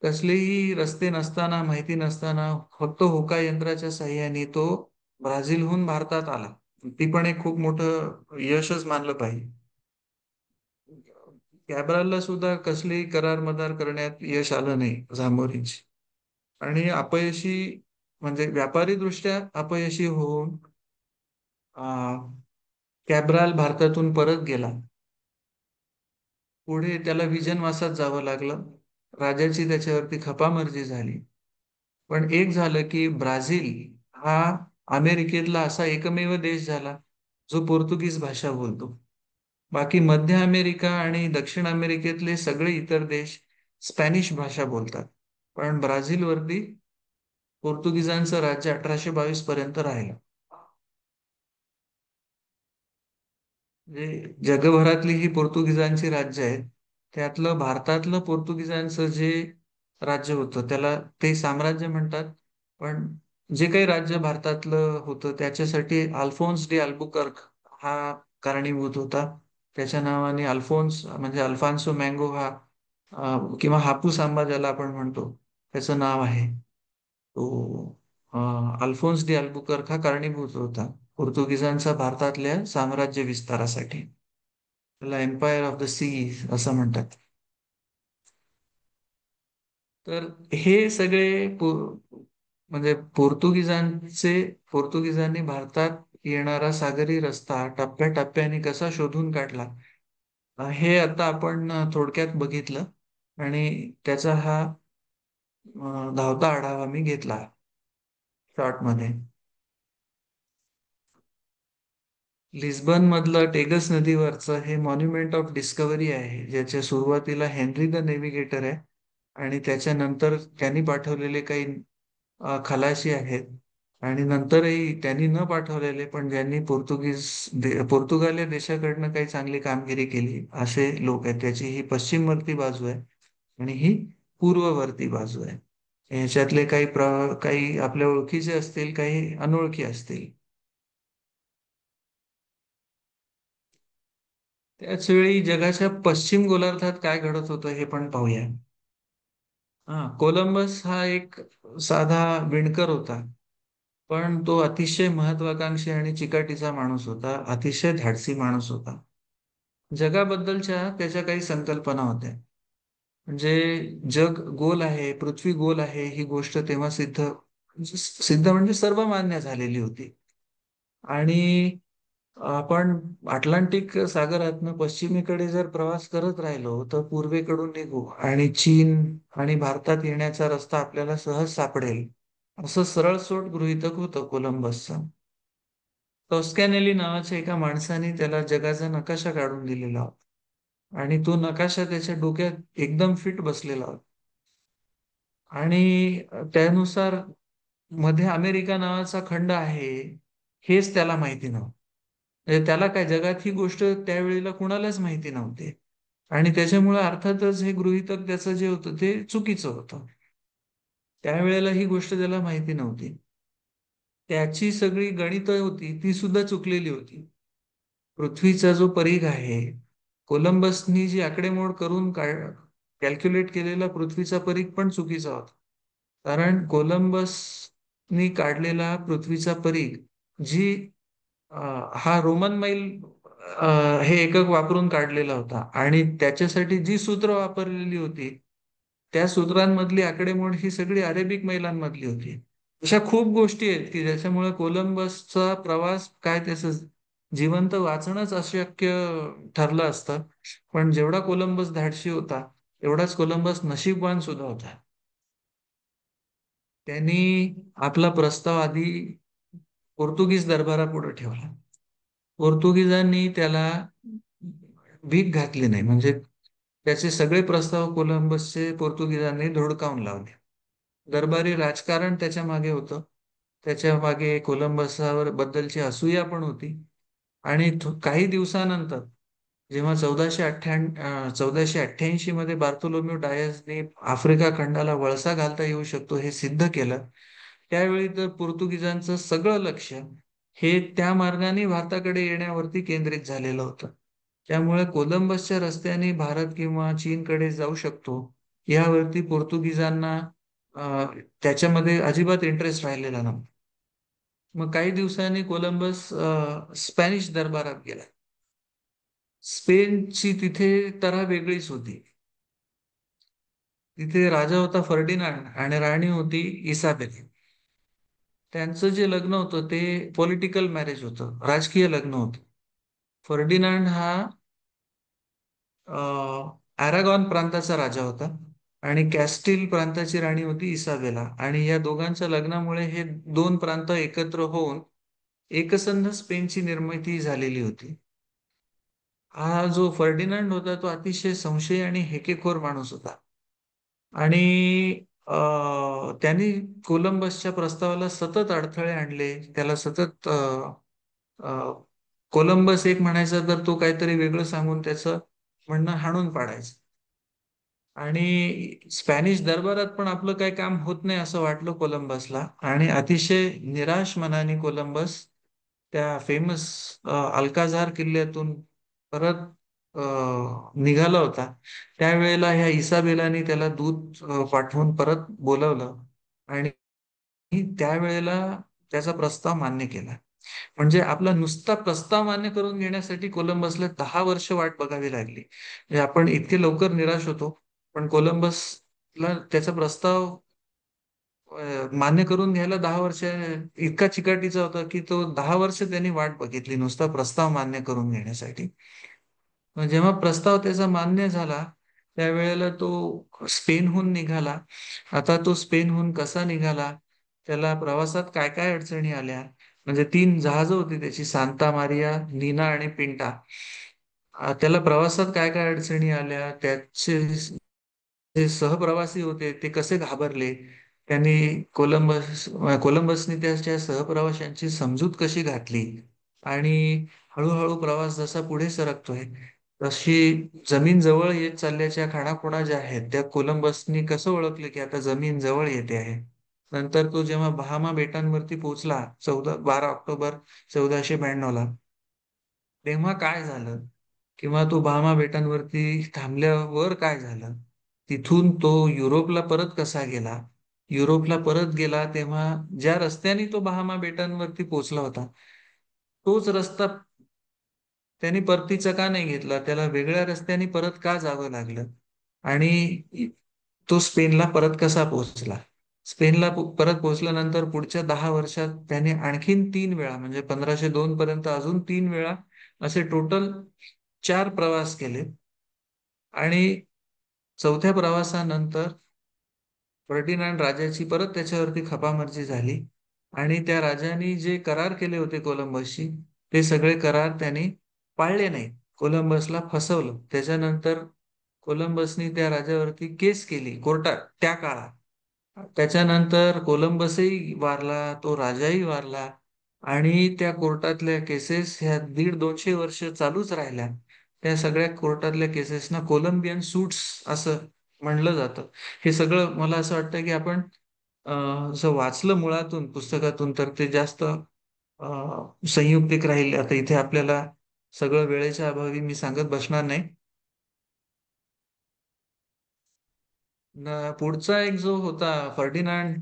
कसलेही रस्ते नसताना, माहिती नसताना फक्त होका यंत्राच्या साहाय्याने तो ब्राझीलहून भारतात आला. ती पण एक खूप मोठं यशच मानलं पाहिजे. कॅब्रालला सुद्धा कसलेही करार मदार करण्यात यश आलं नाही झामोरीनशी. आणि अपयशी म्हणजे व्यापारी दृष्ट्या अपयशी होऊन कॅब्राल भारतातून परत गेला. पुढे त्याला विजनवासात जावं लागलं. राजाची त्याच्यावरती खपामर्जी झाली. पण एक झालं की ब्राझील हा अमेरिकेतला असा एकमेव देश झाला जो पोर्तुगीज भाषा बोलतो. बाकी मध्य अमेरिका आणि दक्षिण अमेरिकेतले सगळे इतर देश स्पॅनिश भाषा बोलतात. पण ब्राझीलवरती पोर्तुगीजांचं राज्य 1822 पर्यंत राहिलं. म्हणजे जगभरातली ही पोर्तुगीजांची राज्य आहेत. त्यातलं भारतातलं पोर्तुगीजांचं जे राज्य होतं त्याला ते साम्राज्य म्हणतात. पण जे काही राज्य भारतातलं होतं त्याच्यासाठी अल्फोन्स डी अल्बुकर्क हा कारणीभूत होता. त्याच्या नावाने अल्फोन्स म्हणजे अल्फान्सो मँगो हा किंवा हापूस आंबा ज्याला आपण म्हणतो त्याचं नाव आहे. तो अल्फोन्स डी अल्बुकर्क हा कारणीभूत होता पोर्तुगीजांचा भारतातल्या साम्राज्य विस्तारासाठी. त्याला एम्पायर ऑफ द सी असं म्हणतात. तर हे सगळे म्हणजे पोर्तुगीजांनी भारतात येणारा सागरी रस्ता टप्प्याटप्प्याने कसा शोधून काढला हे आता आपण थोडक्यात बघितलं. आणि त्याचा हा धावता आढावा मी घेतला शॉर्ट मध्ये. लिस्बन मधलं टेगस नदीवरचं हे मॉन्युमेंट ऑफ डिस्कव्हरी आहे, ज्याच्या सुरुवातीला हेनरी द नेव्हिगेटर आहे आणि त्याच्यानंतर त्यांनी पाठवलेले काही खलाशी आहेत. आणि नंतरही त्यांनी न पाठवलेले पण ज्यांनी पोर्तुगाल या देशाकडनं काही चांगली कामगिरी केली असे लोक आहेत. त्याची ही पश्चिमवर्ती बाजू आहे आणि ही पूर्ववर्ती बाजू आहे. ह्याच्यातले काही आपल्या ओळखीचे असतील, काही अनोळखी असतील. त्याच वेळी जगाच्या पश्चिम गोलार्धात काय घडत होतं हे पण पाहूया. कोलंबस हा एक साधा विणकर होता. पण तो अतिशय महत्वाकांक्षी आणि चिकाटीचा माणूस होता. अतिशय धाडसी माणूस होता. जगाबद्दलच्या त्याच्या काही संकल्पना होत्या. म्हणजे जग गोल आहे, पृथ्वी गोल आहे ही गोष्ट तेव्हा सिद्ध म्हणजे सर्वमान्य झालेली होती. आणि आपण अटलांटिक सागरातनं पश्चिमेकडे जर प्रवास करत राहिलो तर पूर्वेकडून निघू आणि चीन आणि भारतात येण्याचा रस्ता आपल्याला सहज सापडेल असं सरळसोट गृहीतक होतं कोलंबसचं. टॉस्कॅनेली नावाच्या एका माणसाने त्याला जगाचा नकाशा काढून दिलेला होता आणि तो नकाशा त्याच्या डोक्यात एकदम फिट बसलेला होता. आणि त्यानुसार मध्ये अमेरिका नावाचा खंड आहे हेच त्याला माहिती नव्हतं. म्हणजे त्याला काय जगात ही गोष्ट त्यावेळेला कुणालाच माहिती नव्हती. आणि त्याच्यामुळे अर्थातच हे गृहीतक त्याचं जे होतं ते चुकीचं होतं. त्यावेळेला ही गोष्ट त्याला माहिती नव्हती. त्याची सगळी गणितं होती ती सुद्धा चुकलेली होती. पृथ्वीचा जो परीघ आहे, कोलंबसनी जी आकडेमोड करून कॅल्क्युलेट केलेला पृथ्वीचा परीघ पण चुकीचा होता. कारण कोलंबसनी काढलेला पृथ्वीचा परीघ जी हा रोमन मैल हे एकक वापरून काढलेला होता आणि त्याच्यासाठी जी सूत्र वापरलेली होती त्या सूत्रांमधली आकडेमोड ही सगळी अरेबिक मैलांमधली होती. अशा खूप गोष्टी आहेत की ज्याच्यामुळे कोलंबसचा प्रवास काय त्याचं जिवंत वाचणंच अशक्य ठरलं असतं. पण जेवढा कोलंबस धाडशी होता एवढाच कोलंबस नशीबवान सुद्धा होता. त्यांनी आपला प्रस्ताव आधी पोर्तुगीज दरबारापुढे ठेवला. पोर्तुगीजांनी त्याला भीक घातली नाही. म्हणजे त्याचे सगळे प्रस्ताव कोलंबसचे पोर्तुगीजांनी धुडकावून लावले. दरबारी राजकारण त्याच्या मागे होतं. त्याच्या मागे कोलंबसावर बद्दलची असूया पण होती. आणि काही दिवसानंतर जेव्हा 1488 मध्ये बार्थोलोम्यू डायसने आफ्रिका खंडाला वळसा घालता येऊ शकतो हे सिद्ध केलं, त्यावेळी तर पोर्तुगीजांचं सगळं लक्ष हे त्या मार्गाने भारताकडे येण्यावरती केंद्रित झालेलं होतं. त्यामुळे कोलंबसच्या रस्त्याने भारत किंवा चीनकडे जाऊ शकतो यावरती पोर्तुगीजांना त्याच्यामध्ये अजिबात इंटरेस्ट राहिलेला नव्हता. मग काही दिवसांनी कोलंबस स्पॅनिश दरबारात गेला. स्पेनची तिथे तऱ्हा वेगळीच होती. तिथे राजा होता फर्डिनांड आणि राणी होती इसाबेल. त्यांचं जे लग्न होतं ते पॉलिटिकल मॅरेज होतं, राजकीय लग्न होतं. फर्डिनांड हा अॅरागॉन प्रांताचा राजा होता आणि कॅस्टिल प्रांताची राणी होती इसाबेला, आणि या दोघांच्या लग्नामुळे हे दोन प्रांत एकत्र होऊन एकसंध स्पेनची निर्मिती झालेली होती. हा जो फर्डिनांड होता तो अतिशय संशयी आणि हेकेखोर माणूस होता. आणि त्यांनी कोलंबसच्या प्रस्तावाला सतत अडथळे आणले. त्याला सतत अ, कोलंबस एक म्हणायचा तर तो काहीतरी वेगळं सांगून त्याचं म्हणणं हाणून पाडायचं. आणि स्पॅनिश दरबारात पण आपलं काही काम होत नाही असं वाटलं कोलंबसला, आणि अतिशय निराश मनाने कोलंबस त्या फेमस अल्काझार किल्ल्यातून परत निघाला होता. त्यावेळेला ह्या इसाबेलानी त्याला दूत पाठवून परत बोलवलं आणि त्यावेळेला त्याचा प्रस्ताव मान्य केला. म्हणजे आपला नुसता प्रस्ताव मान्य करून घेण्यासाठी कोलंबसला 10 वर्ष वाट बघावी लागली. म्हणजे आपण इतके लवकर निराश होतो, पण कोलंबसला त्याचा प्रस्ताव मान्य करून घ्यायला 10 वर्ष इतका चिकाटीचा होता की तो 10 वर्ष त्यांनी वाट बघितली नुसता प्रस्ताव मान्य करून घेण्यासाठी. मग जेव्हा प्रस्ताव त्याचा मान्य झाला त्यावेळेला तो स्पेनहून निघाला. आता तो स्पेनहून कसा निघाला, त्याला प्रवासात काय काय अडचणी आल्या, म्हणजे 3 जहाजं होती त्याची, सांता मारिया, नीना आणि पिंटा. त्याला प्रवासात काय काय अडचणी आल्या, त्याचे जे सहप्रवासी होते ते कसे घाबरले, त्यांनी कोलंबसने त्याच्या सहप्रवाशांची समजूत कशी घातली, आणि हळूहळू प्रवास जसा पुढे सरकतोय तशी जमीन जवळ येत चालल्याच्या खाणाखुणा ज्या आहेत त्या कोलंबसनी कसं ओळखलं की आता जमीन जवळ येते आहे. नंतर तो जेव्हा बहामा बेटांवरती पोहोचला 12 ऑक्टोबर 1492ला, तेव्हा काय झालं किंवा तो बहामा बेटांवरती थांबल्यावर काय झालं, तिथून तो युरोपला परत कसा गेला, युरोपला परत गेला तेव्हा ज्या रस्त्याने तो बहामा बेटांवरती पोहोचला होता तोच रस्ता त्याने परतीचा का नाही घेतला, त्याला वेगळ्या रस्त्याने परत का जावं लागलं, आणि तो स्पेनला परत कसा पोहोचला. स्पेनला परत पोहोचल्यानंतर पुढच्या 10 वर्षात त्याने आणखीन 3 वेळा, म्हणजे 1502 पर्यंत अजून 3 वेळा असे टोटल 4 प्रवास केले. आणि चौथ्या प्रवासानंतर फर्डिनांड राजाची परत त्याच्यावरती खपामर्जी झाली, आणि त्या राजाने जे करार केले होते कोलंबसशी ते सगळे करार त्यांनी पाळले नाहीत. कोलंबसला फसवलं. त्याच्यानंतर कोलंबसनी त्या राजावरती केस केली कोर्टात त्या काळात. त्याच्यानंतर कोलंबसही वारला, तो राजाही वारला, आणि त्या कोर्टातल्या केसेस ह्या 150-200 वर्ष चालूच राहिल्या. त्या सगळ्या कोर्टातल्या केसेसना कोलंबियन सूट्स असं म्हणलं जातं. हे सगळं मला असं वाटतं की आपण असं वाचलं मुळातून पुस्तकातून तर ते जास्त संयुक्तिक राहील. आता इथे आपल्याला सगळं वेळेच्या अभावी मी सांगत बसणार नाही. पुढचा एक जो होता फर्डिनांड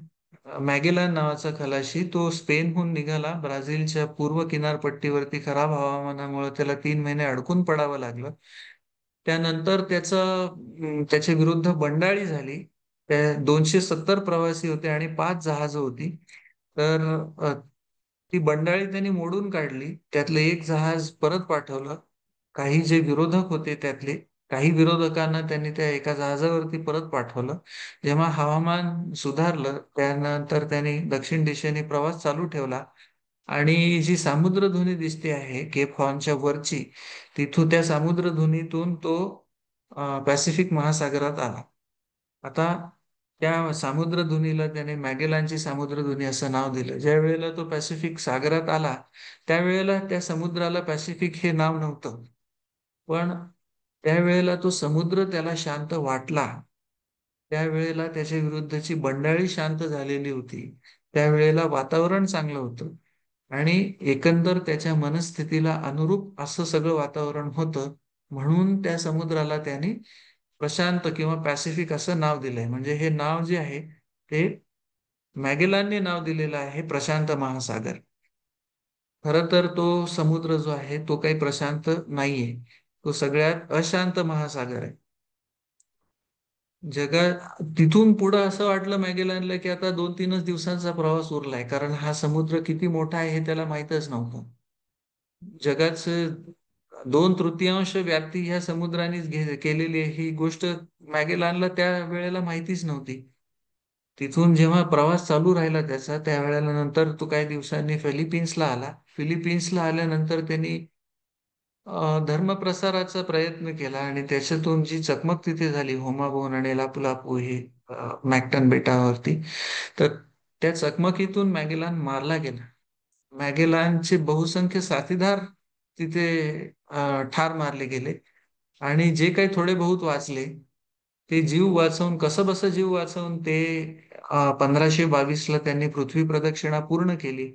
मॅगेलन नावाचा खलाशी, तो स्पेनहून निघाला. ब्राझीलच्या पूर्व किनारपट्टीवरती खराब हवामानामुळे त्याला 3 महिने अडकून पडावं लागलं. त्यानंतर त्याच्या विरुद्ध बंडाळी झाली. त्या 270 प्रवासी होते आणि 5 जहाजं होती. तर अ, ती बंडाळी त्यांनी मोडून काढली. त्यातलं एक जहाज परत पाठवलं. काही जे विरोधक होते त्यातले काही विरोधकांना त्यांनी त्या एका जहाजावरती परत पाठवलं. जेव्हा हवामान सुधारलं त्यानंतर त्यांनी दक्षिण दिशेने प्रवास चालू ठेवला, आणि जी सामुद्रधुनी दिसते आहे केप हॉर्नच्या वरची, तिथून त्या सामुद्रधुनीतून तो पॅसिफिक महासागरात आला. आता त्या सामुद्रधुनीला त्याने मॅगेलानची सामुद्रधुनी असं नाव दिलं. ज्या वेळेला तो पॅसिफिक सागरात आला त्यावेळेला त्या समुद्राला पॅसिफिक हे नाव नव्हतं. पण त्यावेळेला तो समुद्र त्याला शांत वाटला. त्यावेळेला त्याच्या विरुद्धची बंडाळी शांत झालेली होती. त्यावेळेला वातावरण चांगलं होतं आणि एकंदर त्याच्या मनस्थितीला अनुरूप असं सगळं वातावरण होतं. म्हणून त्या समुद्राला त्याने प्रशांत किंवा पॅसिफिक असं नाव दिलंय. म्हणजे हे नाव जे आहे ते मॅगेलानने नाव दिलेलं आहे प्रशांत महासागर. खरं तर तो समुद्र जो आहे तो काही प्रशांत नाहीये. तो सगळ्यात अशांत महासागर आहे. जगात तिथून पुढं असं वाटलं मॅगेलॅनला की आता 2-3च दिवसांचा प्रवास उरलाय, कारण हा समुद्र किती मोठा आहे हे त्याला माहीतच नव्हतं. जगाचं 2/3 व्याप्ती ह्या समुद्रानेच केलेली आहे ही गोष्ट मॅगेलॅनला त्या वेळेला माहितीच नव्हती. तिथून जेव्हा प्रवास चालू राहिला त्याचा, त्यावेळेला नंतर तो काही दिवसांनी फिलिपिन्सला आला. फिलिपिन्सला आल्यानंतर त्यांनी धर्मप्रसाराचा प्रयत्न केला आणि त्याच्यातून जी चकमक तिथे झाली होमाबोन आणि लापू-लापू ही मॅक्टन बेटावरती, तर त्या चकमकीतून मॅगेलान मारला गेला. मॅगेलानचे बहुसंख्य साथीदार तिथे ठार मारले गेले आणि जे काही थोडे बहुत वाचले, ते जीव वाचवून कसंबसं जीव वाचवून ते 1522ला त्यांनी पृथ्वी प्रदक्षिणा पूर्ण केली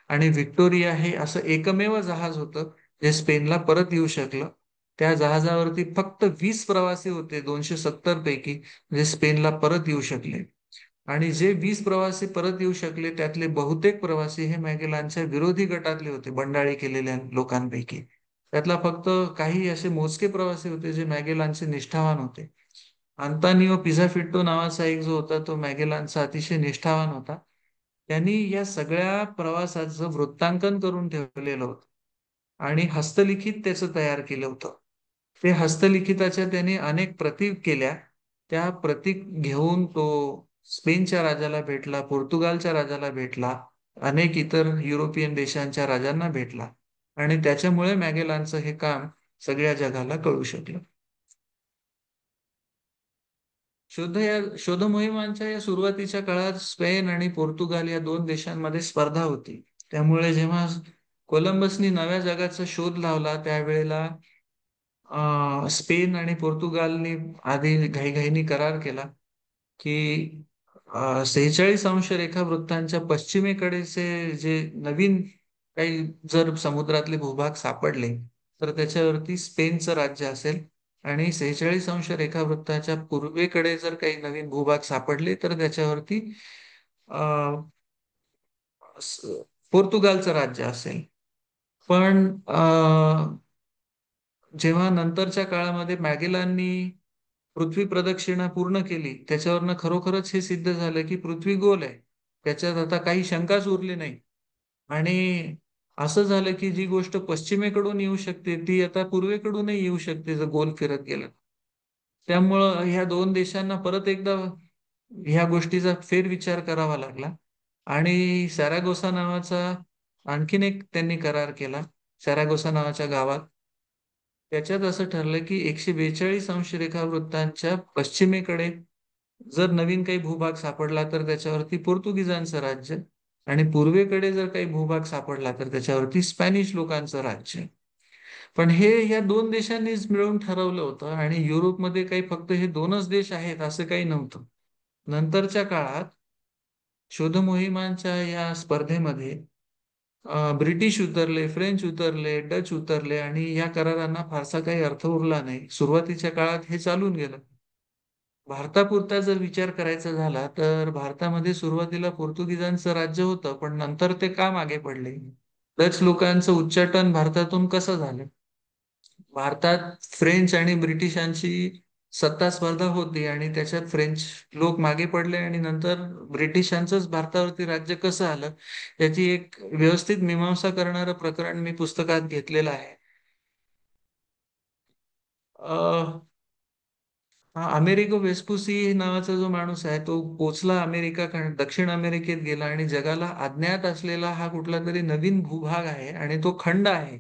आणि व्हिक्टोरिया हे असं एकमेव जहाज होतं जे स्पेनला परत येऊ शकलं. त्या जहाजावरती फक्त 20 प्रवासी होते 270 पैकी, जे स्पेनला परत येऊ शकले. आणि जे 20 प्रवासी परत येऊ शकले त्यातले बहुतेक प्रवासी हे मॅगेलानच्या विरोधी गटातले होते, बंडाळी केलेल्या लोकांपैकी. त्यातला फक्त काही असे मोजके प्रवासी होते जे मॅगेलानचे निष्ठावान होते. अंतानियो पिझाफिट्टो नावाचा एक जो होता तो मॅगेलानचा अतिशय निष्ठावान होता. त्यांनी या सगळ्या प्रवासाचं वृत्तांकन करून ठेवलेलं होतं आणि हस्तलिखित त्याचं तयार केलं होतं. ते हस्तलिखिताच्या त्याने अनेक प्रती केल्या. त्या प्रती घेऊन तो स्पेनच्या राजाला भेटला, पोर्तुगालच्या राजाला भेटला, अनेक इतर युरोपियन देशांच्या राजांना भेटला आणि त्याच्यामुळे मॅगेलानचं हे काम सगळ्या जगाला कळू शकलं. शोध मोहिमांच्या या सुरुवातीच्या काळात स्पेन आणि पोर्तुगाल या दोन देशांमध्ये स्पर्धा होती. त्यामुळे जेव्हा कोलंबसनी नव्या जगाचा शोध लावला त्यावेळेला स्पेन आणि पोर्तुगालनी आधी घाईघाईने करार केला की 46 अंश रेखावृत्तांच्या पश्चिमेकडेचे जे नवीन काही जर समुद्रातले भूभाग सापडले तर त्याच्यावरती स्पेनचं राज्य असेल आणि 46 अंश रेखावृत्ताच्या पूर्वेकडे जर काही नवीन भूभाग सापडले तर त्याच्यावरती अ, पोर्तुगालचं राज्य असेल. पण जेव्हा नंतरच्या काळामध्ये मॅगेलाननी पृथ्वी प्रदक्षिणा पूर्ण केली त्याच्यावरनं खरोखरच हे सिद्ध झालं की पृथ्वी गोल आहे. त्याच्यात आता काही शंकाच उरली नाही आणि असं झालं की जी गोष्ट पश्चिमेकडून येऊ शकते ती आता पूर्वेकडूनही येऊ शकते जर गोल फिरत गेलं. त्यामुळं ह्या दोन देशांना परत एकदा ह्या गोष्टीचा फेरविचार करावा लागला आणि सॅरागोसा नावाचा आणखीन एक त्यांनी करार केला सॅरागोसा नावाच्या गावात. त्याच्यात असं ठरलं की 142 अंश रेखावृत्तांच्या पश्चिमेकडे जर नवीन काही भूभाग सापडला तर त्याच्यावरती पोर्तुगीजांचं राज्य आणि पूर्वेकडे जर काही भूभाग सापडला तर त्याच्यावरती स्पॅनिश लोकांचं राज्य. पण हे या दोन देशांनीच मिळून ठरवलं होतं आणि युरोपमध्ये काही फक्त हे दोनच देश आहेत असं काही नव्हतं. नंतरच्या काळात शोधमोहिमांच्या या स्पर्धेमध्ये ब्रिटिश उतरले, फ्रेंच उतरले, डच उतरले आणि या करारांना फारसा काही अर्थ उरला नाही. सुरुवातीच्या काळात हे चालून गेलं. भारतापुरता जर विचार करायचा झाला तर भारतामध्ये सुरुवातीला पोर्तुगीजांचं राज्य होतं पण नंतर ते का मागे पडले? डच लोकांचं उच्चाटन भारतातून कसं झालं? भारतात फ्रेंच आणि ब्रिटिशांची सत्ता स्पर्धा होती आणि त्याच्यात फ्रेंच लोक मागे पडले आणि नंतर ब्रिटिशांचंच भारतावरती राज्य कसं आलं याची एक व्यवस्थित मीमांसा करणारं प्रकरण मी पुस्तकात घेतलेलं आहे. हा अमेरिको वेस्पुसी नावाचा जो माणूस आहे तो पोचला दक्षिण अमेरिकेत गेला आणि जगाला अज्ञात असलेला हा कुठला तरी नवीन भूभाग आहे आणि तो खंड आहे.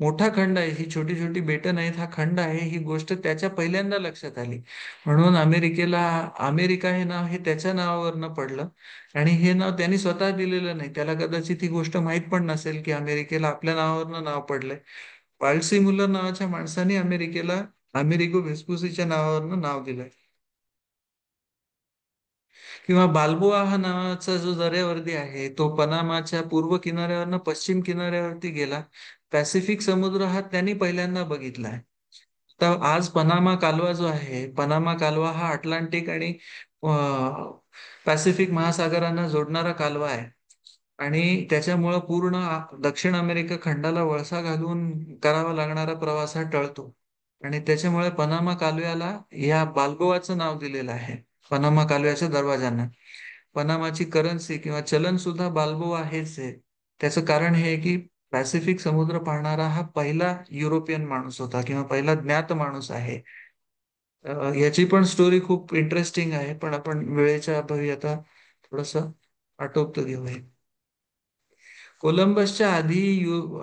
मोठा खंड आहे, ही छोटी छोटी बेटं नाहीत, हा खंड आहे, ही गोष्ट त्याच्या पहिल्यांदा लक्षात आली. म्हणून अमेरिकेला अमेरिका हे नाव हे त्याच्या नावावरनं पडलं आणि हे नाव त्यांनी स्वतः दिलेलं नाही. त्याला कदाचित ही गोष्ट माहीत पण नसेल की अमेरिकेला आपल्या नावावरनं नाव पडलंय. वाल्सी मुल्लर नावाच्या माणसाने अमेरिकेला अमेरिगो वेस्पुसीच्या नावावरनं नाव दिलंय. किंवा बाल्बोआ हा नावाचा जो दर्यावर्दी आहे तो पनामाच्या पूर्व किनाऱ्यावरनं पश्चिम किनाऱ्यावरती गेला. पॅसिफिक समुद्र हा त्यांनी पहिल्यांदा बघितलाय. तर आज पनामा कालवा जो आहे, पनामा कालवा हा अटलांटिक आणि पॅसिफिक महासागरांना जोडणारा कालवा आहे. आणि त्याच्यामुळं पूर्ण दक्षिण अमेरिका खंडाला वळसा घालून करावा लागणारा प्रवास हा टळतो. आणि त्याच्यामुळे पनामा कालव्याला या बाल्बोआचं नाव दिलेलं आहे. पनामा कालव्याच्या दरवाजांना पनामाची करन्सी किंवा चलन सुद्धा बाल्बोआ हेच आहे. त्याचं कारण हे आहे की पॅसिफिक समुद्र पाहणारा हा पहिला युरोपियन माणूस होता किंवा पहिला ज्ञात माणूस आहे. याची पण स्टोरी खूप इंटरेस्टिंग आहे, पण आपण वेळेच्या अभावी आता थोडस आटोपतं घेऊया. कोलंबसच्या आधी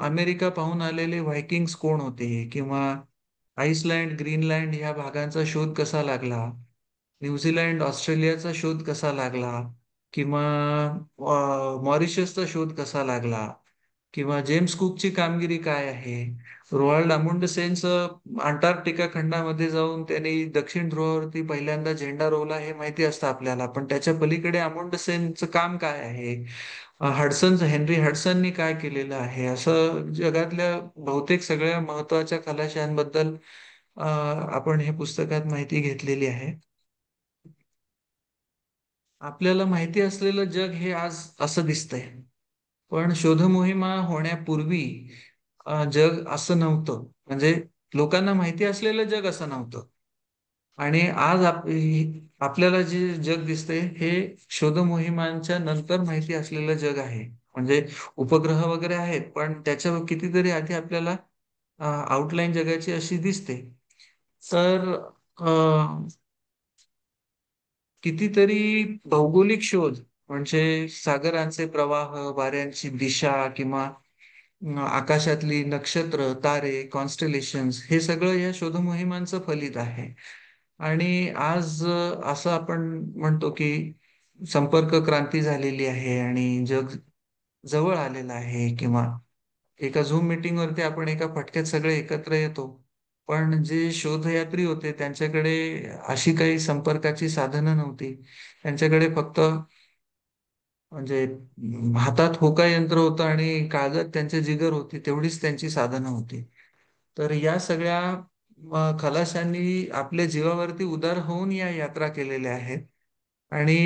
अमेरिका पाहून आलेले व्हायकिंग्स कोण होते, किंवा आइसलँड ग्रीनलँड ह्या भागांचा शोध कसा लागला, न्यूझीलंड ऑस्ट्रेलियाचा शोध कसा लागला, किंवा मॉरिशसचा शोध कसा लागला, किंवा जेम्स कुकची कामगिरी काय आहे. रोआल्ड अमुंडसेनचं अंटार्क्टिका खंडामध्ये जाऊन त्यांनी दक्षिण ध्रुवावरती पहिल्यांदा झेंडा रोवला हे माहिती असतं आपल्याला, पण त्याच्या पलीकडे अमुंडसेनचं काम काय आहे, हेनरी हडसननी काय केलेलं आहे, असं जगातल्या बहुतेक सगळ्या महत्वाच्या खलाशांबद्दल आपण हे पुस्तकात माहिती घेतलेली आहे. आपल्याला माहिती असलेलं जग हे आज असं दिसतंय, पण शोधमोहिमा होण्यापूर्वी जग असं नव्हतं. म्हणजे लोकांना माहिती असलेलं जग असं नव्हतं. आणि आज आपल्याला जे जग दिसतंय हे शोधमोहिमांच्या नंतर माहिती असलेलं जग आहे. म्हणजे उपग्रह वगैरे आहेत, पण त्याच्या कितीतरी आधी आपल्याला आउटलाईन जगाची अशी दिसते. तर कितीतरी भौगोलिक शोध म्हणजे सागरांचे प्रवाह, वाऱ्यांची दिशा, किंवा आकाशातली नक्षत्र, तारे, कॉन्स्टलेशन्स हे सगळं या शोधमोहिमांचं फलित आहे. आणि आज असं आपण म्हणतो की संपर्क क्रांती झालेली आहे आणि जग जवळ आलेलं आहे, किंवा एका झूम मीटिंग वरती आपण एका फटक्यात सगळे एकत्र येतो. पण जे शोधयात्री होते त्यांच्याकडे अशी काही संपर्काची साधनं नव्हती. त्यांच्याकडे फक्त म्हणजे हातात होका यंत्र होतं आणि कागद त्यांचे जिगर होती, तेवढीच त्यांची साधनं होती. तर या सगळ्या खलाशांनी आपल्या जीवावरती उदार होऊन या यात्रा केलेल्या आहेत. आणि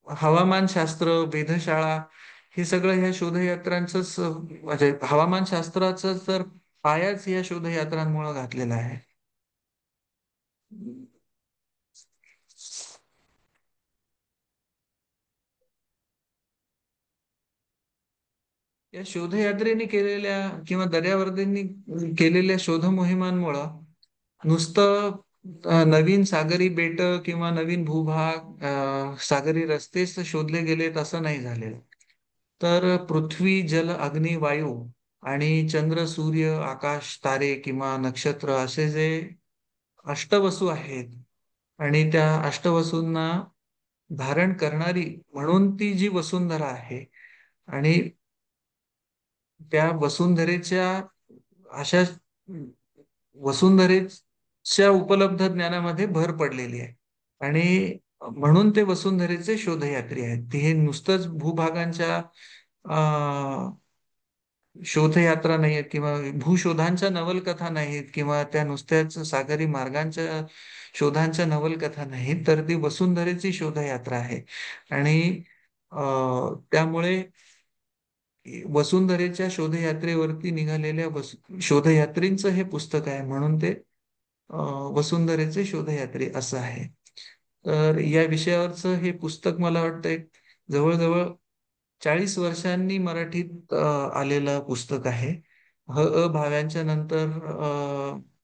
हवामानशास्त्र, वेधशाळा हे सगळं ह्या शोधयात्रांचंच म्हणजे हवामानशास्त्राचा तर पायाच या शोधयात्रांमुळे घातलेला आहे. या शोधयात्रेने केलेल्या किंवा दर्यावर्दींनी केलेल्या शोध मोहिमांमुळं नुसतं नवीन सागरी बेट किंवा नवीन भूभाग, सागरी रस्तेच शोधले गेलेत असं नाही झालेलं. तर पृथ्वी, जल, अग्नी, वायू आणि चंद्र, सूर्य, आकाश, तारे किंवा नक्षत्र असे जे अष्टवसू आहेत, आणि त्या अष्टवसूंना धारण करणारी म्हणून ती जी वसुंधरा आहे, आणि त्या वसुंधरेच्या अशा वसुंधरेच्या उपलब्ध ज्ञानामध्ये भर पडलेली आहे. आणि म्हणून ते वसुंधरेचे शोधयात्री आहेत. हे नुसतंच भूभागांच्या शोधयात्रा नाही आहेत, किंवा भूशोधांच्या नवलकथा नाहीत, किंवा त्या नुसत्याच सागरी मार्गांच्या शोधांच्या नवलकथा नाहीत, तर ती वसुंधरेची शोधयात्रा आहे. आणि त्यामुळे वसुंधरेच्या शोधयात्रेवरती निघालेल्या शोधयात्रींचं हे पुस्तक आहे, म्हणून ते वसुंधरेचे शोधयात्री असं आहे. तर या विषयावरचं हे पुस्तक मला वाटतं एक जवळजवळ 40 वर्षांनी मराठीत आलेलं पुस्तक आहे. भाव्यांच्या नंतर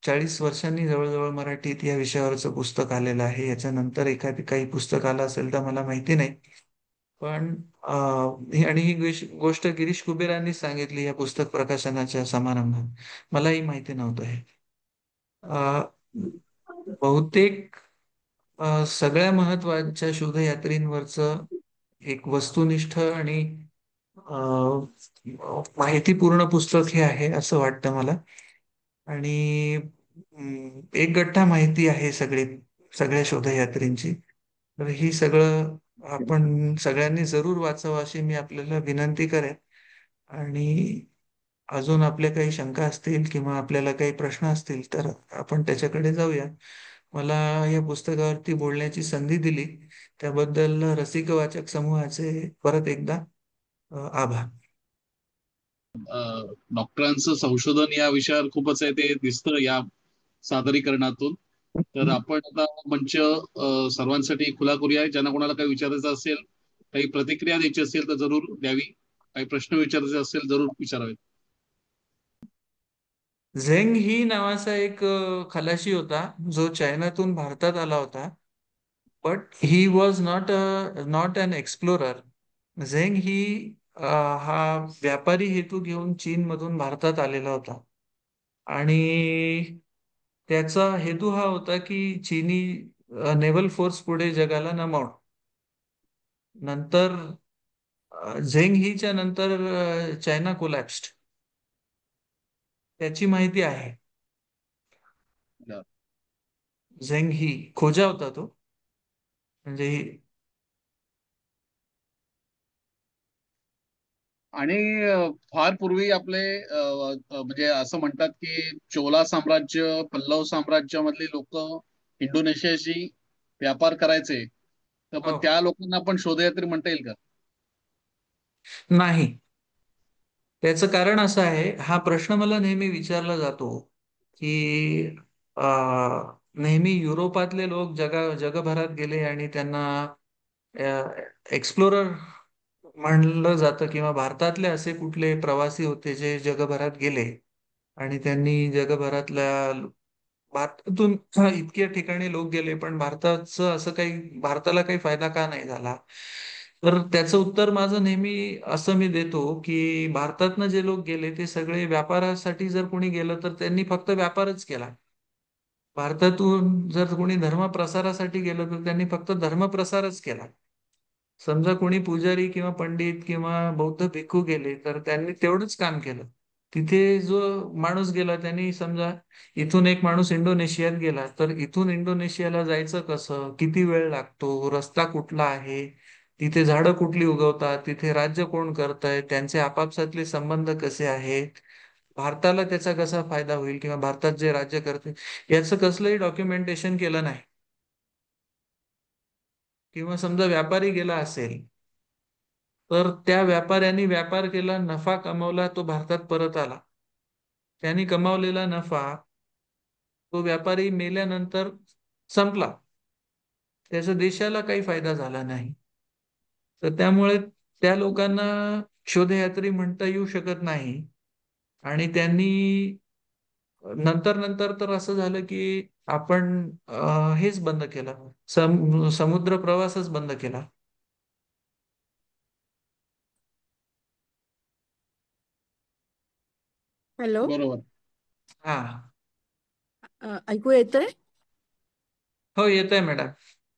40 वर्षांनी जवळजवळ मराठीत या विषयावरचं पुस्तक आलेलं आहे. याच्यानंतर एखादी काही पुस्तक आलं असेल तर मला माहिती नाही. पण आणि ही गोष्ट गिरीश कुबेरांनी सांगितली या पुस्तक प्रकाशनाच्या समारंभात. मलाही माहिती नव्हतं हे. अ, बहुतेक सगळ्या महत्वाच्या शोधयात्रींवरचं एक वस्तुनिष्ठ आणि माहितीपूर्ण पुस्तक हे आहे असं वाटतं मला. आणि एक गठ्ठा माहिती आहे सगळ्या शोधयात्रींची. तर ही सगळं आपण सगळ्यांनी जरूर वाचावं अशी मी आपल्याला विनंती करेन. आणि अजून आपल्या काही शंका असतील किंवा आपल्याला काही प्रश्न असतील तर आपण त्याच्याकडे जाऊया. मला या पुस्तकावरती बोलण्याची संधी दिली त्याबद्दल रसिक वाचक समूहाचे परत एकदा आभार. डॉक्टरांचं संशोधन या विषयावर खूपच आहे ते दिसतं या सादरीकरणातून. तर आपण आता मंच सर्वांसाठी खुला करूया. ज्यांना कोणाला काही विचारायचं असेल, काही प्रतिक्रिया द्यायची असेल तर जरूर द्यावी. काही प्रश्न विचारायचे असेल जरूर विचारावे. झेंग ही नावाचा एक खलाशी होता जो चायनातून भारतात आला होता. But he was not an explorer. Zheng ही हा व्यापारी हेतू घेऊन चीन मधून भारतात आलेला होता. आणि त्याचा हेतू हा होता की चीनी नेव्हल फोर्स पुढे जगाला नमवणं. नंतर झेंग हीच्या नंतर चायना कोलॅप्स्ड त्याची माहिती आहे. झेंग ही खोजा होता तो. म्हणजे आणि फार पूर्वी आपले म्हणजे असं म्हणतात की चोला साम्राज्य, पल्लव साम्राज्यामधली लोक इंडोनेशियाशी व्यापार करायचे. तर मग हो, त्या लोकांना आपण शोधयात्री म्हणता येईल का? नाही. त्याचं कारण असं आहे, हा प्रश्न मला नेहमी विचारला जातो की नेहमी युरोपातले लोक जगभरात गेले आणि त्यांना एक्सप्लोरर म्हणलं जातं किंवा भारतातले असे कुठले प्रवासी होते जे जगभरात गेले आणि त्यांनी जगभरातल्या भारतातून इतक्या ठिकाणी लोक गेले पण भारताला काही फायदा का नाही झाला. तर त्याचं उत्तर माझं नेहमी असं मी देतो की भारतातनं जे लोक गेले ते सगळे व्यापारासाठी जर कोणी गेलं तर त्यांनी फक्त व्यापारच केला. भारतातून जर कोणी धर्म प्रसारासाठी गेलं तर त्यांनी फक्त धर्म प्रसारच केला. समजा कोणी पुजारी किंवा पंडित किंवा बौद्ध भिक्खू गेले तर त्यांनी तेवढंच काम केलं. तिथे जो माणूस गेला त्यांनी समजा इथून एक माणूस इंडोनेशियात गेला तर इथून इंडोनेशियाला जायचं कसं, किती वेळ लागतो, रस्ता कुठला आहे, तिथे झाडं कुठली उगवतात, तिथे राज्य कोण करतंय, त्यांचे आपापसातले संबंध कसे आहेत, भारताला त्याचा कसा फायदा होईल किंवा भारतात जे राज्य करते याचं कसलंही डॉक्युमेंटेशन केलं नाही. किंवा समजा व्यापारी गेला असेल तर त्या व्यापाऱ्यांनी व्यापार केला, नफा कमवला, तो भारतात परत आला. त्यांनी कमावलेला नफा तो व्यापारी मेल्यानंतर संपला. त्याचा देशाला काही फायदा झाला नाही. तर त्यामुळे त्या लोकांना शोधयात्री म्हणता येऊ शकत नाही. आणि त्यांनी नंतर नंतर तर असं झालं की आपण हेच बंद केलं, समुद्र प्रवासच बंद केला. हॅलो. बरोबर. हा. ऐकू येतंय? हो, येत आहे मॅडम.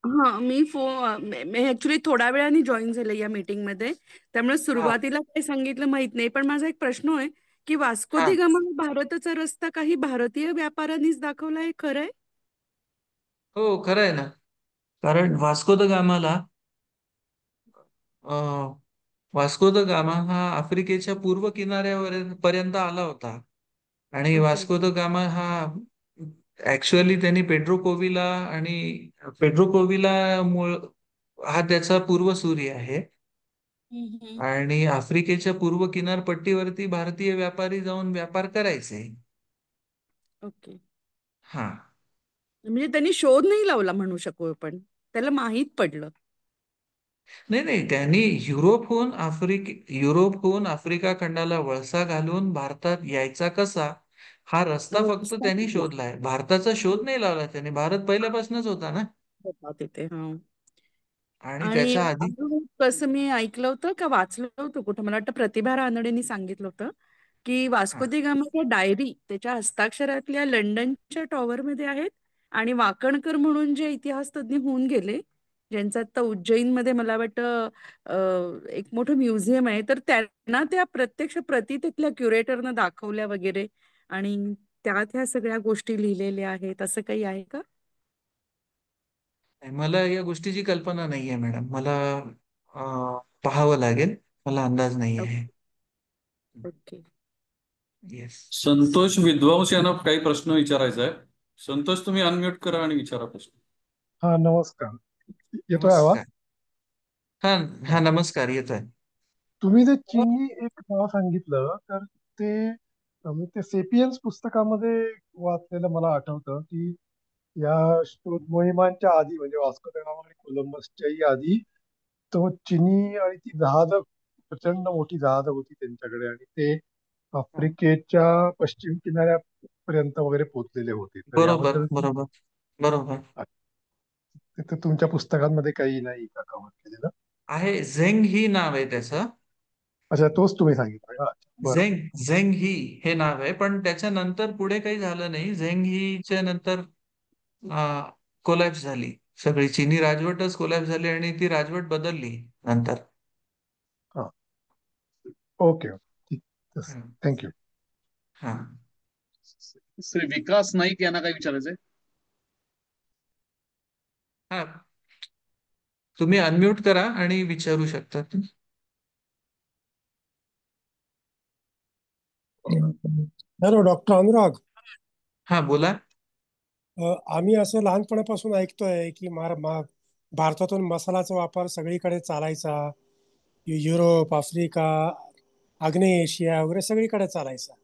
हा, मी ऍक्च्युली थोड्या वेळाने जॉईन झाले या मीटिंगमध्ये, त्यामुळे हा, सुरुवातीला काय सांगितलं माहित नाही. पण माझा एक प्रश्न आहे की वास्को हा. दी गामा भारताचा रस्ता काही भारतीय व्यापाऱ्यांनीच दाखवला आहे, खरंय? हो, खरं आहे ना. कारण वास्को द गामा हा आफ्रिकेच्या पूर्व किनाऱ्यावर पर्यंत आला होता. आणि ओके. वास्को द गामा हा ऍक्च्युअली त्यांनी पेड्रो कोविला मूळ हा त्याचा पूर्वसूरी आहे. हम्म. आणि आफ्रिकेच्या पूर्व किनारपट्टीवरती भारतीय व्यापारी जाऊन व्यापार करायचे. ओके. हा. म्हणजे त्यांनी शोध नाही लावला म्हणू शकू आपण, त्याला माहित पडलं. नाही नाही, त्यांनी युरोपहून आफ्रिका खंडाला वळसा घालून भारतात यायचा कसा हा रस्ता फक्त रस्ता त्यांनी कुठला? शोधलाय. भारताचा शोध नाही लावला त्यांनी. भारत पहिल्यापासूनच होता ना. होता तिथे, हा. आणि आणि त्याच्या आधी अजून कसं मी ऐकलं होतं का वाचलं होतं कुठं, मला वाटतं प्रतिभा रानडेंनी सांगितलं होतं की वास्को हा. दी गामाच्या डायरी त्याच्या हस्ताक्षरातल्या लंडनच्या टॉवरमध्ये आहेत. आणि वाकणकर म्हणून जे इतिहास तज्ञ होऊन गेले ज्यांचं आता उज्जैनमध्ये मला वाटतं एक मोठं म्युझियम आहे, तर त्यांना त्या प्रत्यक्ष प्रती तिथल्या क्युरेटरनं दाखवल्या वगैरे, आणि त्यात ह्या सगळ्या गोष्टी लिहिलेल्या आहेत, असं काही आहे का? मला या गोष्टीची कल्पना नाहीये मॅडम. मला पाहावं लागेल. मला अंदाज नाही आहे. ओके. येस. संतोष विद्वांस यांना काही प्रश्न विचारायचा आहे. संतोष, तुम्ही अनम्यूट करा आणि विचारा प्रश्न. हा नमस्कार. येतोय आवाज? नमस्कार. हा हा, नमस्कार, येतोय. तुम्ही जे चीनी एक नाव सांगितलं तर ते मी ते सेपियन्स पुस्तकामध्ये वाचलेलं मला आठवतं की या शोध मोहिमांच्या आधी म्हणजे वास्को द गामा आणि कोलंबसच्याही आधी तो चिनी आणि ती जहाज प्रचंड मोठी जहाज होती त्यांच्याकडे आणि ते आफ्रिकेच्या पश्चिम किनाऱ्यापर्यंत वगैरे पोहोचलेले होते. तर बरोबर, याबद्दल बरोबर, बरोबर. ते तुमच्या पुस्तकांमध्ये काही नाही का कव्हर केलेलं? आहे, झेंग ही नाव आहे त्याचं. अच्छा, तोच तुम्ही सांगितलं का? अच्छा, बरं. झेंग झेंग ही हे नाव आहे, पण त्याच्यानंतर पुढे काही झालं नाही. झेंग हीच्या नंतर कोलॅप्स झाली. सगळी चीनी राजवटच कोलॅप्स झाली आणि ती राजवट बदलली नंतर. हा, ओके ओके, ठीक, थँक्यू. हा. श्री विकास नाईक यांना काय विचारायचंय? हा, तुम्ही अनम्यूट करा आणि विचारू शकता. Hello doctor Anurag. हा, बोला. आम्ही असं लहानपणापासून ऐकतोय की भारतातून मसाल्याचा वापर सगळीकडे चालायचा. युरोप, आफ्रिका, आग्नेय एशिया वगैरे सगळीकडे चालायचा.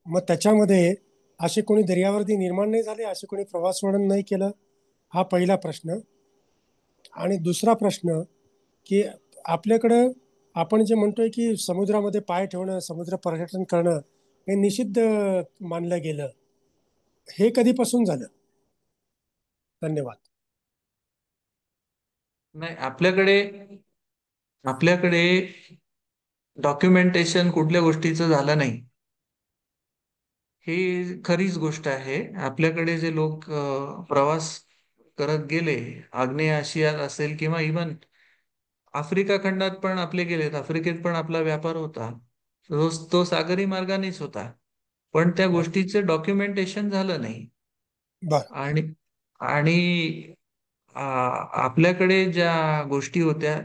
मग त्याच्यामध्ये असे कोणी दर्यावर्दी निर्माण नाही झाले, असे कोणी प्रवास वर्णन नाही केलं, हा पहिला प्रश्न. आणि दुसरा प्रश्न की आपल्याकडं आपण जे म्हणतोय की समुद्रामध्ये पाय ठेवणं, समुद्र पर्यटन करणं हे निषिद्ध मानलं गेलं, हे कधीपासून झालं? धन्यवाद. नाही, आपल्याकडे आपल्याकडे डॉक्युमेंटेशन कुठल्या गोष्टीचं झालं नाही, ही खरीच गोष्ट आहे. आपल्याकडे जे लोक प्रवास करत गेले, आग्नेय आशियात असेल किंवा इवन आफ्रिका खंडात पण आपले गेलेत, आफ्रिकेत पण आपला व्यापार होता, तो सागरी मार्गानेच होता, पण त्या बर गोष्टीचं डॉक्युमेंटेशन झालं नाही. बर आणि आणि आपल्याकडे ज्या गोष्टी होत्या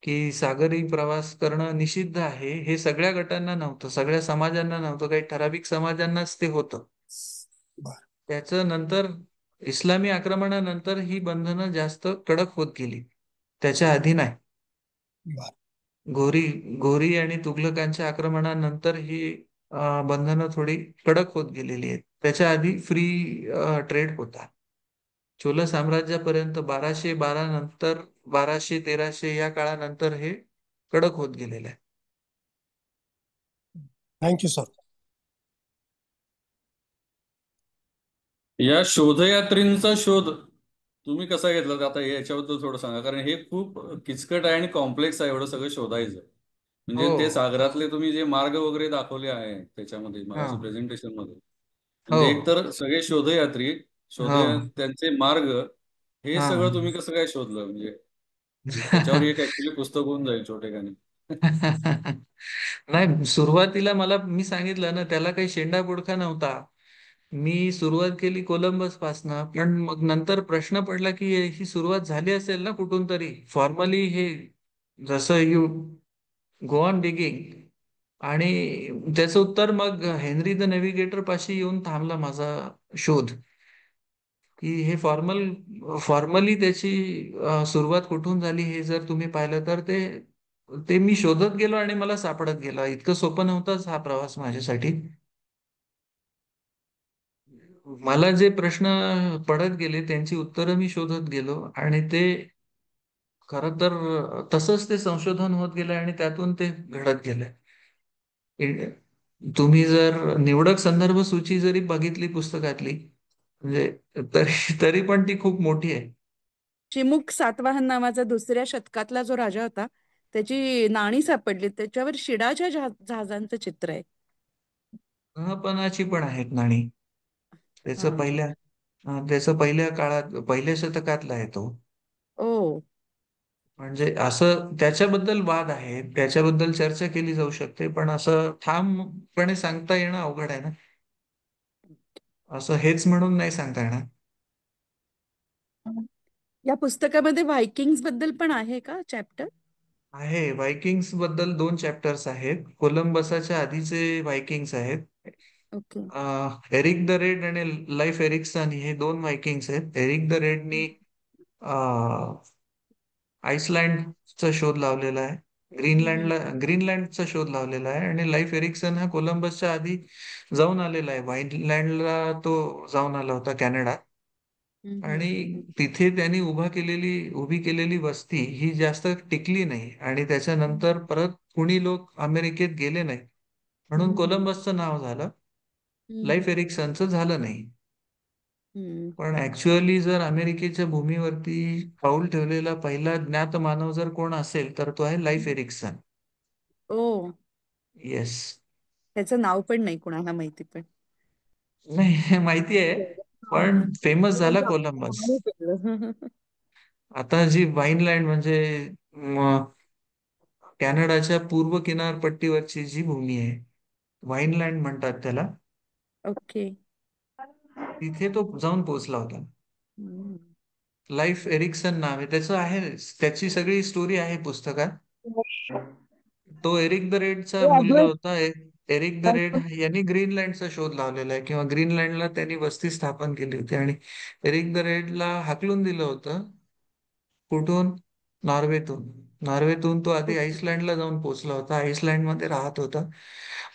की सागरी प्रवास करणं निषिद्ध आहे, हे सगळ्या गटांना नव्हतं, सगळ्या समाजांना नव्हतं, काही ठराविक समाजांनाच ते होतं. बर त्याचं नंतर इस्लामी आक्रमणानंतर ही बंधनं जास्त कडक होत गेली, त्याच्या आधी नाही. बर घोरी घोरी आणि तुघलकांच्या आक्रमणानंतर ही बंधनं थोडी कडक होत गेलेली आहेत. त्याच्या आधी फ्री ट्रेड होता. चोल साम्राज्यापर्यंत 1212 नंतर, 1213 या काळानंतर हे कडक होत गेलेलं आहे. Thank you sir. या शोधयात्रींचा शोध तुम्ही कसा घेतला आता याच्याबद्दल थोडं सांगा, कारण हे खूप किचकट आहे आणि कॉम्प्लेक्स आहे एवढं सगळं शोधायचं. म्हणजे हो. ते सागरातले तुम्ही जे मार्ग वगैरे दाखवले आहे त्याच्यामध्ये हा. मगाशी प्रेझेंटेशन मध्ये, हो. म्हणजे एकतर सगळे शोधयात्री, हो. त्यांचे मार्ग, हे हा. सगळं तुम्ही कसं काय शोधलं? म्हणजे त्याच्यावर एक ऍक्च्युली पुस्तक होऊन जाईल छोटेखानी. नाही, सुरुवातीला मी सांगितलं ना, त्याला काही शेंडा बुडखा नव्हता. मी सुरुवात केली कोलंबस पासनं, पण मग नंतर प्रश्न पडला की ही सुरुवात झाली असेल ना कुठून तरी फॉर्मली, हे जसं यू गो ऑन डिगिंग. आणि त्याचं उत्तर मग हेनरी द नेव्हिगेटर पाशी येऊन थांबला माझा शोध, की हे फॉर्मली त्याची सुरुवात कुठून झाली हे जर तुम्ही पाहिलं तर ते ते मी शोधत गेलो आणि मला सापडत गेलं. इतकं सोपं नव्हताच हा प्रवास माझ्यासाठी. मला जे प्रश्न पडत गेले त्यांची उत्तरं मी शोधत गेलो, आणि ते खरं तर तसंच ते संशोधन होत गेलं आणि त्यातून ते घडत गेलं. तुम्ही जर निवडक संदर्भ सूची जरी बघितली पुस्तकातली, म्हणजे तरी तरी पण ती खूप मोठी आहे. चिमुक सातवाहन नावाचा दुसऱ्या शतकातला जो राजा होता, त्याची नाणी सापडली, त्याच्यावर शिडाच्या जहाजांचं चित्र आहे. पणाची पण आहेत नाणी. हा त्याचं पहिल्या त्याचं पहिल्या काळात पहिल्या शतकातला आहे तो. ओ. म्हणजे असं त्याच्याबद्दल वाद आहे, त्याच्याबद्दल चर्चा केली जाऊ शकते, पण असं ठामपणे सांगता येणं अवघड आहे ना. असं हेच म्हणून नाही सांगता येणार. या पुस्तकामध्ये व्हायकिंग्स बद्दल पण आहे का चॅप्टर? आहे, व्हायकिंग्स बद्दल 2 चॅप्टर्स आहेत. कोलंबसाच्या आधीचे व्हायकिंग्स आहेत. ओके. एरिक द रेड आणि लाईफ एरिक्सन हे 2 व्हायकिंग्स आहेत. एरिक द रेडनी आईसलँडचा शोध लावलेला आहे. ग्रीनलँडचा शोध लावलेला आहे, आणि लाईफ एरिक्सन हा कोलंबसच्या आधी जाऊन आलेला आहे. व्हाईनलँडला तो जाऊन आला होता, कॅनडा. आणि तिथे त्यांनी उभी केलेली वस्ती ही जास्त टिकली नाही, आणि त्याच्यानंतर परत कुणी लोक अमेरिकेत गेले नाही, म्हणून कोलंबसचं नाव झालं, लाईफ एरिक्सनचं झालं नाही. पण ऍक्च्युअली जर अमेरिकेच्या भूमीवरती पाऊल ठेवलेला पहिला ज्ञात मानव जर कोण असेल तर तो आहे लाईफ एरिक्सन. ओ. येस. त्याचं नाव पण नाही कुणाला माहिती पण. नाही माहिती आहे, पण फेमस झाला कोलंबस. नाव कळलं. आता जी व्हाईनलँड म्हणजे म, कॅनडाच्या पूर्व किनारपट्टीवरची जी भूमी आहे, व्हाईनलँड म्हणतात त्याला, ओके. तिथे तो जाऊन पोहोचला होता. हम्म. लाईफ एरिक्सन नाव आहे त्याचं, आहे त्याची सगळी स्टोरी आहे पुस्तकात. तो एरिक द रेडचा मुलगा होता. एरिक द रेड यांनी ग्रीनलँडचा शोध लावलेला आहे, किंवा ग्रीनलँडला त्यांनी वस्ती स्थापन केली होती, आणि एरिक द रेडला हाकलून दिलं होतं. कुठून? नॉर्वेतून. नॉर्वेतून तो आधी आईसलँडला जाऊन पोहोचला होता, आईसलँडमध्ये राहत होता.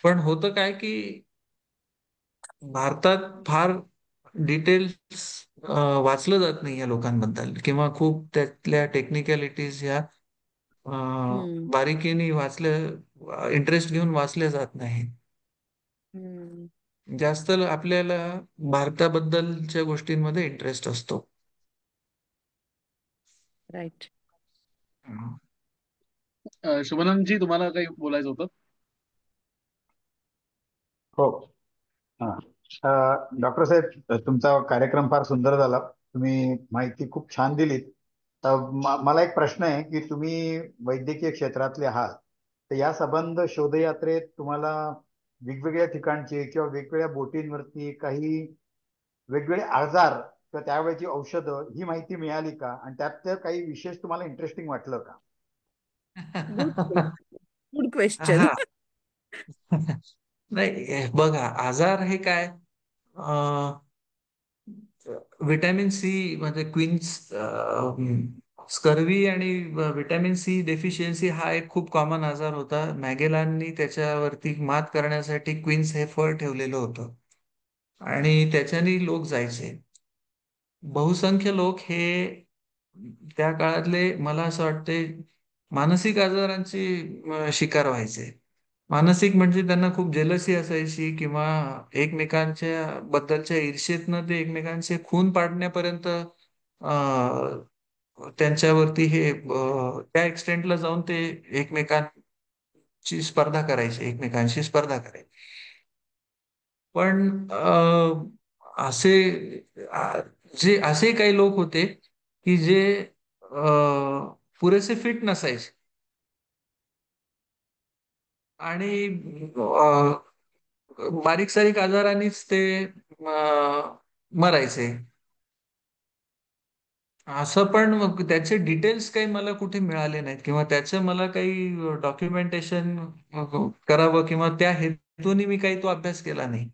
पण होतं काय की भारतात फार डिटेल्स वाचलं जात नाही या लोकांबद्दल, किंवा खूप त्यातल्या टेक्निकॅलिटीज ह्या बारीकीने इंटरेस्ट घेऊन वाचल्या जात नाही. जास्त आपल्याला भारताबद्दलच्या गोष्टींमध्ये इंटरेस्ट असतो. राईट. शुभानंदजी, तुम्हाला काही बोलायचं होतं? हो. डॉक्टर साहेब, तुमचा कार्यक्रम फार सुंदर झाला. तुम्ही माहिती खूप छान दिलीत. मला एक प्रश्न आहे की तुम्ही वैद्यकीय क्षेत्रातले आहात, तर या संबंध शोधयात्रेत तुम्हाला वेगवेगळ्या ठिकाणचे किंवा वेगवेगळ्या बोटींवरती काही वेगवेगळे आजार किंवा त्यावेळेची औषधं ही माहिती मिळाली का, आणि त्यात काही विशेष तुम्हाला इंटरेस्टिंग वाटलं का? Good question. हा. नाही, बघा, आजार हे काय, विटॅमिन सी म्हणजे क्वीन्स स्कर्वी आणि विटॅमिन सी डेफिशियन्सी हा एक खूप कॉमन आजार होता. मॅगेलांनी त्याच्यावरती मात करण्यासाठी क्वीन्स हे फळ ठेवलेलं होतं, आणि त्याच्याने लोक जायचे. बहुसंख्य लोक हे त्या काळातले, मला असं वाटते, मानसिक आजारांची शिकार व्हायचे. मानसिक म्हणजे त्यांना खूप जेलसी असायची, किंवा एकमेकांच्या बद्दलच्या ईर्ष्येतनं ते एकमेकांचे खून पाडण्यापर्यंत त्यांच्यावरती त्या एक्सटेंटला जाऊन ते एकमेकांशी स्पर्धा करायचे. पण असे असे काही लोक होते की जे पुरेसे फिट नसायचे, आणि बारीक सारीक आजारांनीच ते मरायचे. असं पण मग त्याचे डिटेल्स काही मला कुठे मिळाले नाहीत, किंवा त्याचं मला काही डॉक्युमेंटेशन करावं, किंवा त्या हेतूने मी काही तो अभ्यास केला नाही.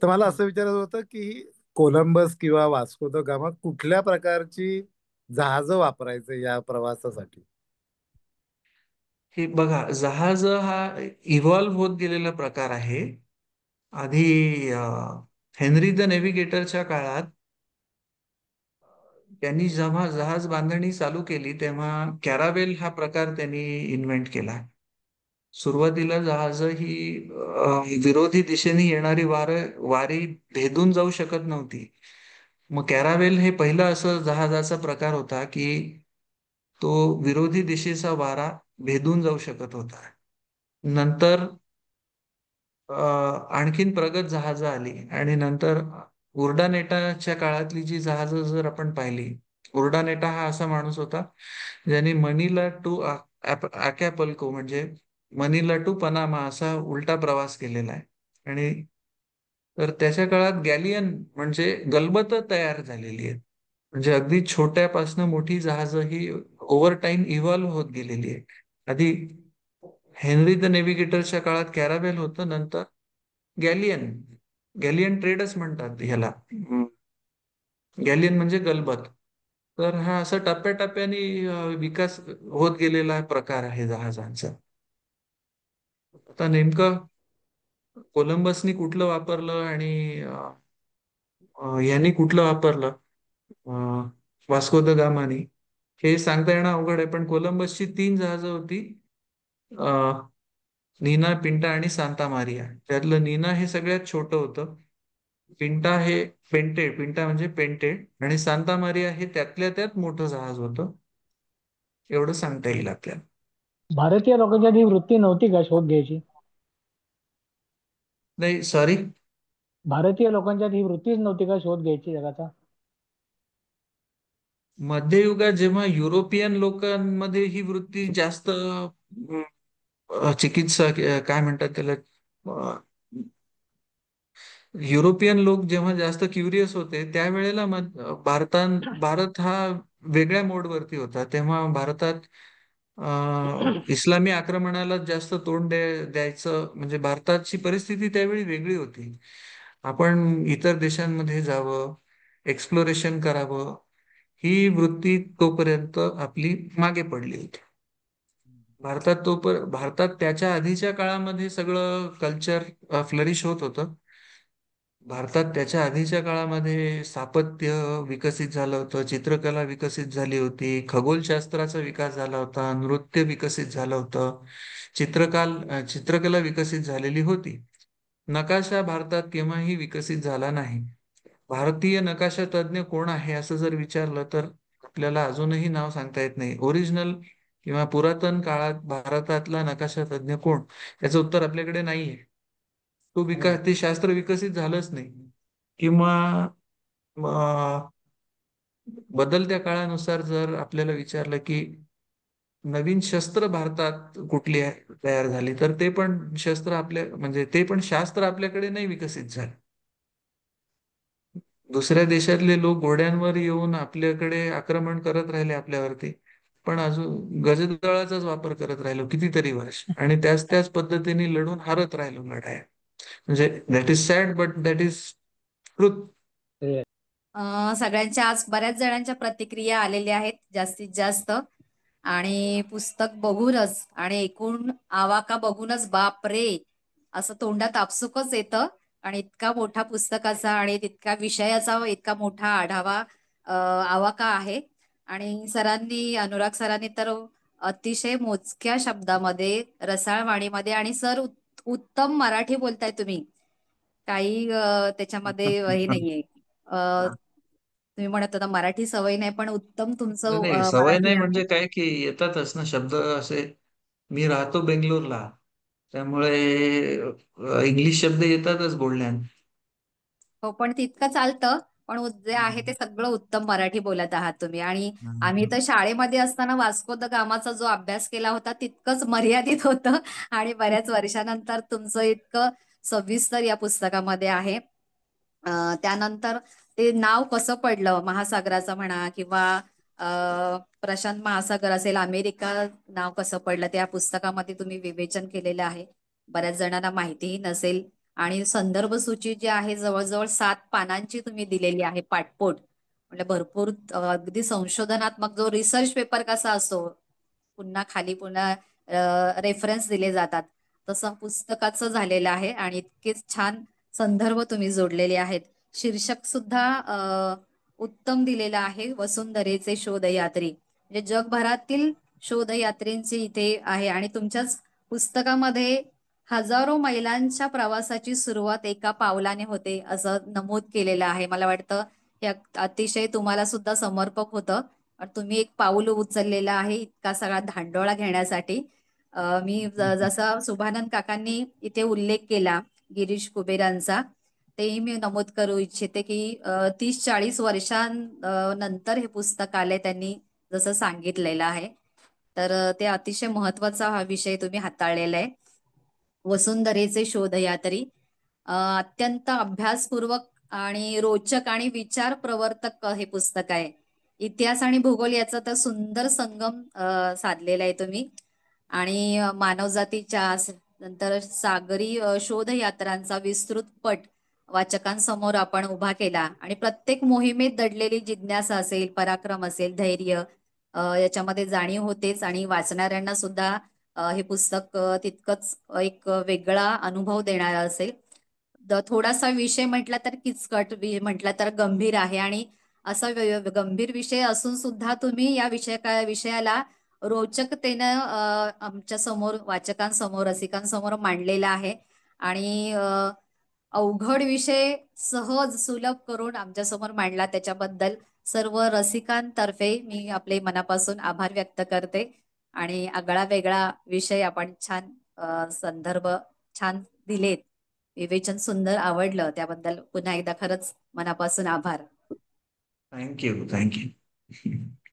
तर मला असं विचारायचं होतं की कोलंबस किंवा वास्को द गामा कुठल्या प्रकारची जहाज वापरायचे या प्रवासासाठी? हे बघा, जहाज हा इव्हॉल्व्ह होत गेलेला प्रकार आहे. आधी हेनरी द नेव्हिगेटरच्या काळात त्यांनी जेव्हा जहाज बांधणी चालू केली, तेव्हा कॅरावेल हा प्रकार त्यांनी इन्व्हेंट केला. सुरुवातीला जहाज ही विरोधी दिशेने येणारी वारी भेदून जाऊ शकत नव्हती. मग कॅरावेल हे पहिलं असं जहाजाचा प्रकार होता की तो विरोधी दिशेचा वारा भेदून जाऊ शकत होता. नंतर आणखीन प्रगत जहाजं आली आणि नंतर उर्डानेटाच्या काळातली जी जहाजं जर आपण पाहिली, उर्डानेटा हा असा माणूस होता ज्यांनी मनीला टू अकॅपल्को म्हणजे मनीला टू पनामा असा उलटा प्रवास केलेला आहे. आणि तर त्याच्या काळात गॅलियन म्हणजे गलबत तयार झालेली आहेत. म्हणजे अगदी छोट्यापासनं मोठी जहाजं ही ओव्हर टाइम इव्हॉल्व्ह होत गेलेली आहे. आधी हेनरी द नेव्हिगेटरच्या काळात कॅरावेल होतं, नंतर गॅलियन गॅलियन ट्रेडच म्हणतात ह्याला. गॅलियन म्हणजे गलबत. तर हा असा टप्प्याटप्प्याने विकास होत गेलेला प्रकार आहे जहाजांचा. आता नेमकं कोलंबसनी कुठलं वापरलं आणि यांनी कुठलं वापरलं, वास्को द गामानी, हे सांगता येणं अवघड आहे. पण कोलंबसची 3 जहाजं होती, नीना, पिंटा आणि सांता मारिया. त्यातलं नीना हे सगळ्यात छोटं होतं. पिंटा हे पिंटा म्हणजे पेंटेड, आणि सांता मारिया हे त्यातल्या त्यात मोठं जहाज होतं. एवढं सांगता येईल आपल्याला. भारतीय लोकांच्यात ही वृत्ती नव्हती का शोध घ्यायची? नाही, सॉरी. भारतीय लोकांच्यात ही वृत्तीच नव्हती का शोध घ्यायची जगाचा? मध्ययुगात जेव्हा युरोपियन लोकांमध्ये ही वृत्ती जास्त चिकित्सा काय म्हणतात त्याला, युरोपियन लोक जेव्हा जास्त क्युरियस होते त्यावेळेला भारत हा वेगळ्या मोडवरती होता. तेव्हा भारतात इस्लामी आक्रमणाला जास्त तोंड द्यायचं, म्हणजे भारताची परिस्थिती त्यावेळी वेगळी होती. आपण इतर देशांमध्ये जावं, एक्सप्लोरेशन करावं, ही वृत्ती तोपर्यंत आपली मागे पडली होती. भारतात त्याच्या आधीच्या काळामध्ये सगळं कल्चर फ्लरिश होत होतं. भारतात त्याच्या आधीच्या काळामध्ये स्थापत्य विकसित झालं होतं, चित्रकला विकसित झाली होती, खगोलशास्त्राचा विकास झाला होता, नृत्य विकसित झालं होतं, चित्रकला विकसित झालेली होती. नकाशा भारतात केव्हाही विकसित झाला नाही. भारतीय नकाशा तज्ज्ञ कोण आहे असं जर विचारलं तर आपल्याला अजूनही नाव सांगता येत नाही. ओरिजिनल किंवा पुरातन काळात भारतातला नकाशा तज्ज्ञ कोण, याचं उत्तर आपल्याकडे नाहीये. ते शास्त्र विकसित झालंच नाही. किंवा बदलत्या काळानुसार जर आपल्याला विचारलं की नवीन शस्त्र भारतात कुठली तयार झाली, तर ते पण शास्त्र आपल्याकडे नाही विकसित झालं. दुसऱ्या देशातले लोक घोड्यांवर येऊन आपल्याकडे आक्रमण करत राहिले आपल्यावरती, पण अजून गजदळाचाच वापर करत राहिलो कितीतरी वर्ष, आणि त्याच पद्धतीने लढून हारत राहिलो लढाया. म्हणजे that is sad but that is truth. सगळ्यांच्या आज बऱ्याच जणांच्या प्रतिक्रिया आलेल्या आहेत जास्तीत जास्त, आणि पुस्तक बघूनच आणि एकूण आवाका बघूनच बाप रे असं तोंडात आपसुकच येतं. आणि इतका मोठा पुस्तकाचा आणि तितका विषयाचा इतका मोठा आढावा आवाका आहे. आणि अनुराग सरांनी तर अतिशय मोजक्या शब्दामध्ये, रसाळ वाणीमध्ये, आणि सर उत्तम मराठी बोलताय तुम्ही, काही त्याच्यामध्ये हे नाहीये. तुम्ही म्हणत होता मराठी सवय नाही, पण उत्तम तुमचं नाही, सवय मराठी नाही आहे. म्हणजे काय की येतातच ना शब्द असे. मी राहतो बेंगलोरला, त्यामुळे इंग्लिश शब्द येतातच बोलण्यात. हो, पण तितकं चालतं. पण जे आहे ते सगळं उत्तम मराठी बोलत आहात तुम्ही. आणि आम्ही तर शाळेमध्ये असताना वास्को द गामाचा जो अभ्यास केला होता तितकंच मर्यादित होतं, आणि बऱ्याच वर्षानंतर तुमचं इतकं सविस्तर या पुस्तकामध्ये आहे. त्यानंतर ते नाव कसं पडलं महासागराचं म्हणा, किंवा प्रशांत महासागर असेल, अमेरिका नाव कसं पडलं, त्या पुस्तकामध्ये तुम्ही विवेचन केलेलं आहे. बऱ्याच जणांना माहितीही नसेल. आणि संदर्भ सूची जी आहे जवळजवळ 7 पानांची तुम्ही दिलेली आहे, पाठपोट. म्हणजे भरपूर अगदी संशोधनात्मक, जो रिसर्च पेपर कसा असतो पुन्हा रेफरन्स दिले जातात, तसं पुस्तकाचं झालेलं आहे. आणि इतकेच छान संदर्भ तुम्ही जोडलेले आहेत. शीर्षक सुद्धा उत्तम दिलेलं आहे, वसुंधरेचे शोधयात्री. म्हणजे जगभरातील शोधयात्रींचे इथे आहे. आणि तुमच्याच पुस्तकामध्ये हजारो मैलांच्या प्रवासाची सुरुवात एका पावलाने होते असं नमूद केलेलं आहे. मला वाटतं हे अतिशय तुम्हाला सुद्धा समर्पक होतं. तुम्ही एक पाऊल उचललेलं आहे इतका सगळा धांडोळा घेण्यासाठी. मी जसा शुभानंद काकांनी इथे उल्लेख केला गिरीश कुबेरांचा. तेही मी नमूद करू इच्छिते की 30-40 वर्षांनंतर हे पुस्तक आले त्यांनी जसं सांगितलेलं आहे. तर ते अतिशय महत्वाचा हा विषय तुम्ही हाताळलेला आहे. वसुंधरेचे शोधयात्री अत्यंत अभ्यासपूर्वक आणि रोचक आणि विचार प्रवर्तक हे पुस्तक आहे. इतिहास आणि भूगोल याचा तर सुंदर संगम साधलेला आहे तुम्ही. आणि मानवजातीच्या नंतर सागरी शोधयात्रांचा विस्तृत पट वाचकांसमोर आपण उभा केला आणि प्रत्येक मोहिमेत दडलेली जिज्ञासा असेल, पराक्रम असेल, धैर्य याच्यामध्ये जाणीव होतेच. आणि वाचणाऱ्यांना सुद्धा हे पुस्तक तितकंच एक वेगळा अनुभव देणारा असेल. थोडासा विषय म्हटला तर किचकट, म्हटला तर गंभीर आहे. आणि असा गंभीर विषय असून सुद्धा तुम्ही या विषयाला रोचकतेनं आमच्या समोर, वाचकांसमोर, रसिकांसमोर मांडलेला आहे. आणि अवघड विषय सहज सुलभ करून आमच्या समोर मांडला, त्याच्याबद्दल सर्व रसिकांतर्फे मी आपले मनापासून आभार व्यक्त करते. आणि आगळा वेगळा विषय आपण छान संदर्भ छान दिलेत, विवेचन सुंदर आवडलं, त्याबद्दल पुन्हा एकदा खरंच मनापासून आभार. थँक्यू.